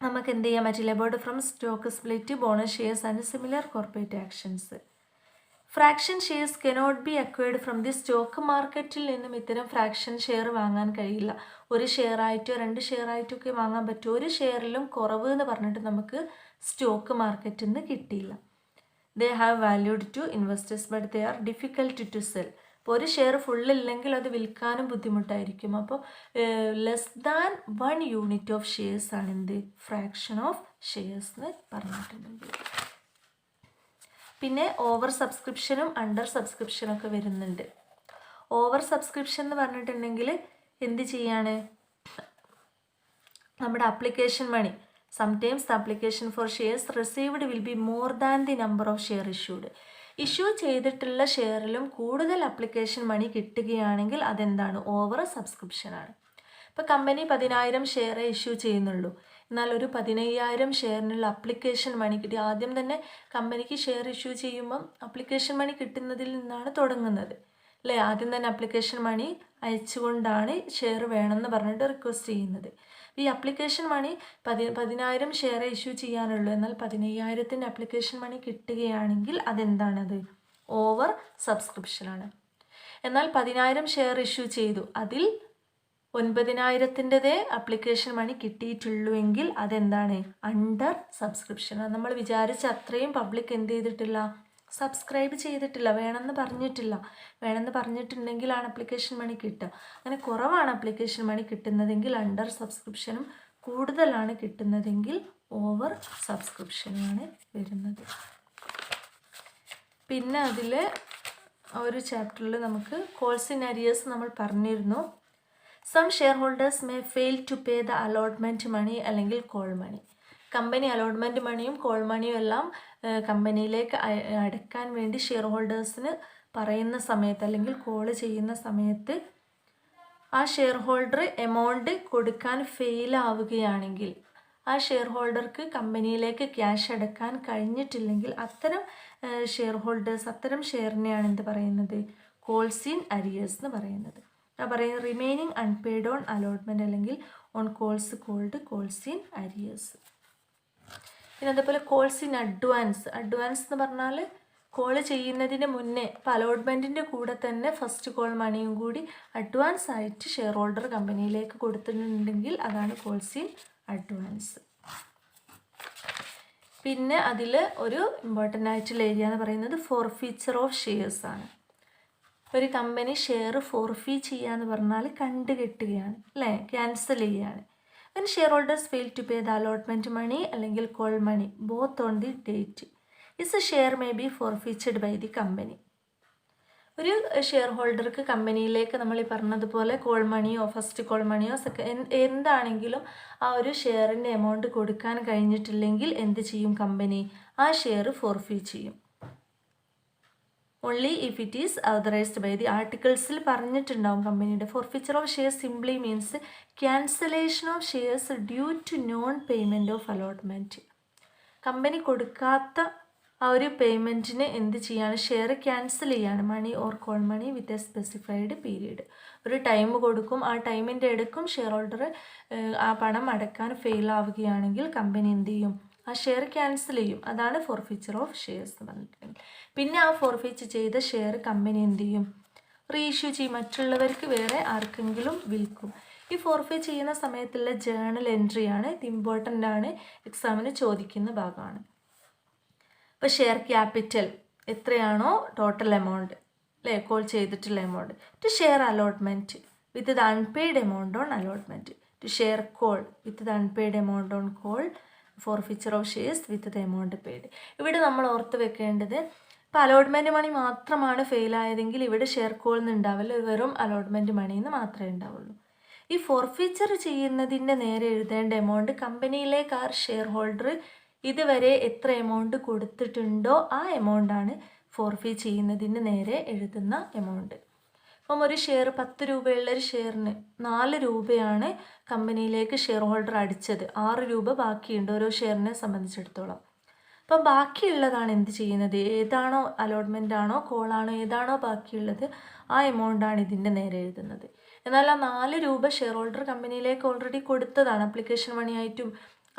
നമുക്ക് എന്ത് ചെയ്യാൻ പറ്റില്ല? Aboard from stock split, bonus shares and similar corporate actions. Fraction shares cannot be acquired from the stock മാർക്കറ്റിൽ നിന്നും ഇത്തരം ഫ്രാക്ഷൻ ഷെയർ വാങ്ങാൻ കഴിയില്ല. ഒരു ഷെയർ ആയിട്ടോ 2 ഷെയർ ആയിട്ടോ ഒക്കെ വാങ്ങാൻ പറ്റും. ഒരു ഷെയറിലും കുറവ് എന്ന് പറഞ്ഞിട്ട് നമുക്ക് സ്റ്റോക്ക് മാർക്കറ്റിൽ നിന്ന് കിട്ടിയില്ല. They have valued to investors but they are difficult to sell. ഇപ്പോൾ ഒരു ഷെയർ ഫുള്ളില്ലെങ്കിൽ അത് വിൽക്കാനും ബുദ്ധിമുട്ടായിരിക്കും. അപ്പോൾ less than 1 unit of shares ആണ് എന്ത്? ഫ്രാക്ഷൻ ഓഫ് ഷെയർസ് എന്ന് പറഞ്ഞിട്ടുണ്ടെങ്കിൽ. പിന്നെ ഓവർ സബ്സ്ക്രിപ്ഷനും അണ്ടർ സബ്സ്ക്രിപ്ഷനും ഒക്കെ വരുന്നുണ്ട്. ഓവർ സബ്സ്ക്രിപ്ഷൻ എന്ന് പറഞ്ഞിട്ടുണ്ടെങ്കിൽ എന്ത് ചെയ്യാണ്? നമ്മുടെ application money, sometimes the application for shares received will be more than the number of share issued. Issue ചെയ്തിട്ടുള്ള ഷെയറിലും കൂടുതൽ അപ്ലിക്കേഷൻ മണി കിട്ടുകയാണെങ്കിൽ അതെന്താണ്? ഓവർ സബ്സ്ക്രിപ്ഷനാണ്. ഇപ്പോൾ കമ്പനി 10,000 ഷെയർ ഇഷ്യൂ ചെയ്യുന്നുള്ളൂ, എന്നാൽ ഒരു 15,000 ഷെയറിനുള്ള അപ്ലിക്കേഷൻ മണി കിട്ടി. ആദ്യം തന്നെ കമ്പനിക്ക് ഷെയർ ഇഷ്യൂ ചെയ്യുമ്പം അപ്ലിക്കേഷൻ മണി കിട്ടുന്നതിൽ നിന്നാണ് തുടങ്ങുന്നത് അല്ലേ? ആദ്യം തന്നെ അപ്ലിക്കേഷൻ മണി അയച്ചുകൊണ്ടാണ് ഷെയർ വേണമെന്ന് പറഞ്ഞിട്ട് റിക്വസ്റ്റ് ചെയ്യുന്നത്. ഈ അപ്ലിക്കേഷൻ മണി 10,000 ഷെയർ ഇഷ്യൂ ചെയ്യാനുള്ളൂ, എന്നാൽ 15,000ത്തിൻ്റെ അപ്ലിക്കേഷൻ മണി കിട്ടുകയാണെങ്കിൽ അതെന്താണത്? ഓവർ സബ്സ്ക്രിപ്ഷനാണ്. എന്നാൽ 10,000 ഷെയർ ഇഷ്യൂ ചെയ്തു, അതിൽ 9,000ത്തിൻ്റെതേ അപ്ലിക്കേഷൻ മണി കിട്ടിയിട്ടുള്ളൂവെങ്കിൽ അതെന്താണ്? Under subscription. നമ്മൾ വിചാരിച്ച അത്രയും പബ്ലിക് എന്ത് ചെയ്തിട്ടില്ല? സബ്സ്ക്രൈബ് ചെയ്തിട്ടില്ല, വേണമെന്ന് പറഞ്ഞിട്ടില്ല. വേണമെന്ന് പറഞ്ഞിട്ടുണ്ടെങ്കിലാണ് അപ്ലിക്കേഷൻ മണി കിട്ടുക. അങ്ങനെ കുറവാണ് അപ്ലിക്കേഷൻ മണി കിട്ടുന്നതെങ്കിൽ അണ്ടർ സബ്സ്ക്രിപ്ഷനും, കൂടുതലാണ് കിട്ടുന്നതെങ്കിൽ ഓവർ സബ്സ്ക്രിപ്ഷനുമാണ് വരുന്നത്. പിന്നെ അതിൽ ഒരു ചാപ്റ്ററിൽ നമുക്ക് കോൾസ് ഇൻ അരിയേഴ്സ് നമ്മൾ പറഞ്ഞിരുന്നു. Some share holders may fail to pay the allotment money അല്ലെങ്കിൽ കോൾ മണി. കമ്പനി അലോട്ട്മെൻറ്റ് മണിയും കോൾ മണിയും എല്ലാം കമ്പനിയിലേക്ക് അടയ്ക്കാൻ വേണ്ടി ഷെയർ ഹോൾഡേഴ്സിന് പറയുന്ന സമയത്ത് അല്ലെങ്കിൽ കോൾ ചെയ്യുന്ന സമയത്ത് ആ ഷെയർ ഹോൾഡർ എമൗണ്ട് കൊടുക്കാൻ ഫെയിലാവുകയാണെങ്കിൽ, ആ ഷെയർ ഹോൾഡർക്ക് കമ്പനിയിലേക്ക് ക്യാഷ് അടയ്ക്കാൻ കഴിഞ്ഞിട്ടില്ലെങ്കിൽ അത്തരം ഷെയർ ഹോൾഡേഴ്സ്, അത്തരം ഷെയറിനെയാണ് എന്ത് പറയുന്നത്? കോൾസ് ഇൻ അരിയേഴ്സ് എന്ന് പറയുന്നത്. പറയുന്നത് റിമൈനിങ് അൺപെയ്ഡ് ഓൺ അലോട്ട്മെൻറ്റ് അല്ലെങ്കിൽ on calls called calls in arrears. പിന്നെ അതേപോലെ കോൾസ് ഇൻ അഡ്വാൻസ്. അഡ്വാൻസ് എന്ന് പറഞ്ഞാൽ കോൾ ചെയ്യുന്നതിന് മുന്നേ, ഇപ്പോൾ അലോട്ട്മെൻറ്റിൻ്റെ കൂടെ തന്നെ ഫസ്റ്റ് കോൾ മണിയും കൂടി അഡ്വാൻസ് ആയിട്ട് ഷെയർ ഹോൾഡർ കമ്പനിയിലേക്ക് കൊടുത്തിട്ടുണ്ടെങ്കിൽ അതാണ് കോൾസ് ഇൻ അഡ്വാൻസ്. പിന്നെ അതിൽ ഒരു ഇമ്പോർട്ടൻ്റ് ആയിട്ടുള്ള ഏരിയ എന്ന് പറയുന്നത് ഫോർഫീച്ചർ ഓഫ് ഷെയർസ് ആണ്. ഒരു കമ്പനി ഷെയർ ഫോർഫീ ചെയ്യുക എന്ന് പറഞ്ഞാൽ കണ്ടുകെട്ടുകയാണ് അല്ലേ, ക്യാൻസൽ ചെയ്യുകയാണ്. when shareholders fail to pay the allotment money അല്ലെങ്കിൽ call money both on the date, is a share may be forfeited by the company. ഒരു ഷെയർ ഹോൾഡർക്ക് കമ്പനിയിലേക്ക് നമ്മൾ ഈ പറഞ്ഞതുപോലെ കോൾ മണിയോ ഫസ്റ്റ് കോൾ മണിയോ എന്താണെങ്കിലും ആ ഒരു ഷെയറിൻ്റെ എമൗണ്ട് കൊടുക്കാൻ കഴിഞ്ഞിട്ടില്ലെങ്കിൽ എന്ത് ചെയ്യും? കമ്പനി ആ ഷെയർ ഫോർഫീ ചെയ്യും. Only if it is authorised by the ആർട്ടിക്കിൾസിൽ പറഞ്ഞിട്ടുണ്ടാവും കമ്പനിയുടെ. Forfeiture of shares simply means cancellation of shares due to non payment of allotment. Company കൊടുക്കാത്ത ആ ഒരു പേയ്മെൻറ്റിന് എന്ത് ചെയ്യാണ്? ഷെയർ ക്യാൻസൽ ചെയ്യാണ്. Money or call money with a specified period. ഒരു ടൈം കൊടുക്കും, ആ ടൈമിൻ്റെ ഇടയ്ക്കും ഷെയർ ഹോൾഡർ ആ പണം അടയ്ക്കാൻ ഫെയിൽ ആവുകയാണെങ്കിൽ കമ്പനി എന്ത് ചെയ്യും? ആ ഷെയർ ക്യാൻസൽ ചെയ്യും. അതാണ് ഫോർഫീച്ചർ ഓഫ് ഷെയർസ് എന്ന് പറഞ്ഞിട്ടുണ്ടെങ്കിൽ. പിന്നെ ആ ഫോർഫീച്ച് ചെയ്ത ഷെയർ കമ്പനി എന്ത് ചെയ്യും? റീഇഷ്യൂ ചെയ്യും, മറ്റുള്ളവർക്ക് വേറെ ആർക്കെങ്കിലും വിൽക്കും. ഈ ഫോർഫീ ചെയ്യുന്ന സമയത്തുള്ള ജേണൽ എൻട്രിയാണ് ഇത്. ഇമ്പോർട്ടൻ്റ് ആണ്, എക്സാമിന് ചോദിക്കുന്ന ഭാഗമാണ്. ഇപ്പോൾ ഷെയർ ക്യാപിറ്റൽ എത്രയാണോ ടോട്ടൽ എമൗണ്ട് അല്ലേ കോൾ ചെയ്തിട്ടുള്ള amount. To share allotment with the unpaid amount on allotment. To share call with the unpaid amount on call. Forfeiture of shares with the amount paid. ഇവിടെ നമ്മൾ ഓർത്ത് വെക്കേണ്ടത് ഇപ്പോൾ allotment മണി മാത്രമാണ് ഫെയിലായതെങ്കിൽ ഇവിടെ ഷെയർ കോളിൽ നിന്ന് ഉണ്ടാവില്ല, വെറും അലോട്ട്മെൻറ്റ് മണിയിൽ നിന്ന് മാത്രമേ ഉണ്ടാവുള്ളൂ. ഈ ഫോർഫീച്ചർ ചെയ്യുന്നതിൻ്റെ നേരെ എഴുതേണ്ട എമൗണ്ട് കമ്പനിയിലേക്ക് ആ ഷെയർ ഹോൾഡർ ഇതുവരെ എത്ര എമൗണ്ട് കൊടുത്തിട്ടുണ്ടോ ആ എമൗണ്ടാണ് ഫോർഫീ ചെയ്യുന്നതിന് നേരെ എഴുതുന്ന എമൗണ്ട്. അപ്പം ഒരു ഷെയർ 10 രൂപയുള്ളൊരു ഷെയറിന് 4 രൂപയാണ് കമ്പനിയിലേക്ക് ഷെയർ ഹോൾഡർ അടിച്ചത്. 6 രൂപ ബാക്കിയുണ്ട് ഓരോ ഷെയറിനെ സംബന്ധിച്ചിടത്തോളം. അപ്പം ബാക്കിയുള്ളതാണ് എന്ത് ചെയ്യുന്നത്, ഏതാണോ അലോട്ട്മെൻ്റ് ആണോ കോളാണോ ഏതാണോ ബാക്കിയുള്ളത് ആ എമൗണ്ടാണ് ഇതിൻ്റെ നേരെ എഴുതുന്നത്. എന്നാൽ ആ 4 രൂപ ഷെയർ ഹോൾഡർ കമ്പനിയിലേക്ക് ഓൾറെഡി കൊടുത്തതാണ്, അപ്ലിക്കേഷൻ മണിയായിട്ടും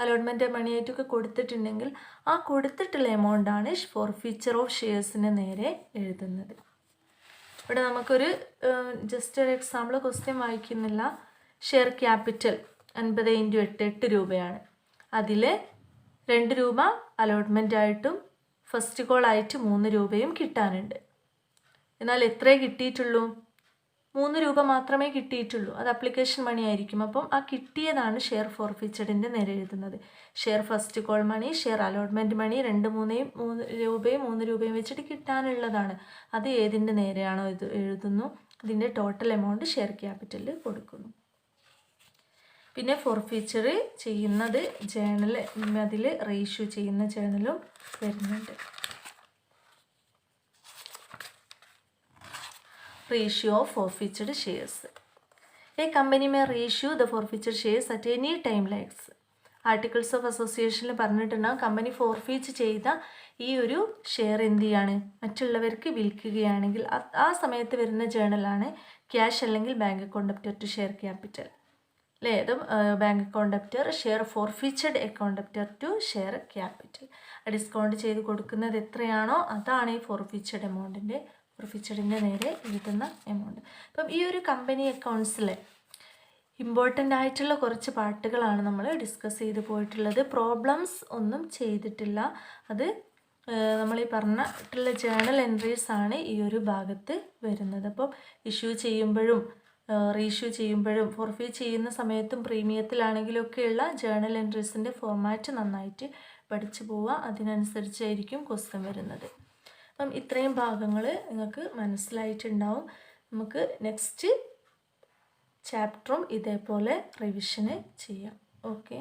അലോട്ട്മെൻറ്റ് മണിയായിട്ടൊക്കെ കൊടുത്തിട്ടുണ്ടെങ്കിൽ ആ കൊടുത്തിട്ടുള്ള എമൗണ്ടാണ് ഫോർഫീച്ചർ ഓഫ് ഷെയർസിന് നേരെ എഴുതുന്നത്. ഇവിടെ നമുക്കൊരു ജസ്റ്റ് ഒരു എക്സാമ്പിൾ ക്വസ്റ്റ്യൻ വായിക്കുന്നില്ല. ഷെയർ ക്യാപിറ്റൽ 50 × 8 8 രൂപയാണ്. അതിൽ 2 രൂപ അലോട്ട്മെൻ്റ് ആയിട്ടും ഫസ്റ്റ് കോൾ ആയിട്ട് 3 രൂപയും കിട്ടാനുണ്ട്. എന്നാൽ എത്രയേ കിട്ടിയിട്ടുള്ളൂ, 3 രൂപ മാത്രമേ കിട്ടിയിട്ടുള്ളൂ. അത് അപ്ലിക്കേഷൻ മണി ആയിരിക്കും. അപ്പം ആ കിട്ടിയതാണ് ഷെയർ ഫോർഫീച്ചറിൻ്റെ നേരെ എഴുതുന്നത്. Share first call money, share allotment money 3 രൂപയും 3 രൂപയും വെച്ചിട്ട് കിട്ടാനുള്ളതാണ്. അത് ഏതിൻ്റെ നേരെയാണോ ഇത് എഴുതുന്നു, അതിൻ്റെ ടോട്ടൽ എമൗണ്ട് ഷെയർ ക്യാപിറ്റലിൽ കൊടുക്കുന്നു. പിന്നെ ഫോർഫീച്ചർ ചെയ്യുന്നത് ജേണൽ, അതിൽ റീഇഷ്യൂ ചെയ്യുന്ന ജേണലും വരുന്നുണ്ട്. Reissue of forfeited shares. A company may reissue the forfeited shares at any time likes. Articles of അസോസിയേഷനിൽ പറഞ്ഞിട്ടുണ്ടാകും കമ്പനി ഫോർഫീറ്റ് ചെയ്ത ഈ ഒരു ഷെയർ എന്ത് ചെയ്യാണ് മറ്റുള്ളവർക്ക് വിൽക്കുകയാണെങ്കിൽ ആ സമയത്ത് വരുന്ന ജേണലാണ് ക്യാഷ് അല്ലെങ്കിൽ bank account debtor to share capital അല്ലേ. അതും bank account debtor share forfeited account debtor to share capital. Discount ചെയ്ത് കൊടുക്കുന്നത് എത്രയാണോ അതാണ് ഈ ഫോർഫീച്ചഡ് എമൗണ്ടിൻ്റെ ഫോർഫീച്ചഡിൻ്റെ നേരെ എഴുതുന്ന എമൗണ്ട്. അപ്പം ഈ ഒരു കമ്പനി അക്കൗണ്ട്സിൽ ഇമ്പോർട്ടൻ്റ് ആയിട്ടുള്ള കുറച്ച് പാർട്ടുകളാണ് നമ്മൾ ഡിസ്കസ് ചെയ്ത് പോയിട്ടുള്ളത്. പ്രോബ്ലംസ് ഒന്നും ചെയ്തിട്ടില്ല. അത് നമ്മൾ ഈ പറഞ്ഞിട്ടുള്ള ജേണൽ എൻട്രീസ് ആണ് ഈ ഒരു ഭാഗത്ത് വരുന്നത്. അപ്പം ഇഷ്യൂ ചെയ്യുമ്പോഴും റീഇഷ്യൂ ചെയ്യുമ്പോഴും ഫോർഫീ ചെയ്യുന്ന സമയത്തും പ്രീമിയത്തിലാണെങ്കിലൊക്കെയുള്ള ജേണൽ എൻട്രീസിൻ്റെ ഫോർമാറ്റ് നന്നായിട്ട് പഠിച്ചു പോവുക. അതിനനുസരിച്ചായിരിക്കും ക്വസ്റ്റ്യൻ വരുന്നത്. അപ്പം ഇത്രയും ഭാഗങ്ങൾ നിങ്ങൾക്ക് മനസ്സിലായിട്ടുണ്ടാവും. നമുക്ക് നെക്സ്റ്റ് ചാപ്റ്ററും ഇതേപോലെ റിവിഷന് ചെയ്യാം. ഓക്കെ.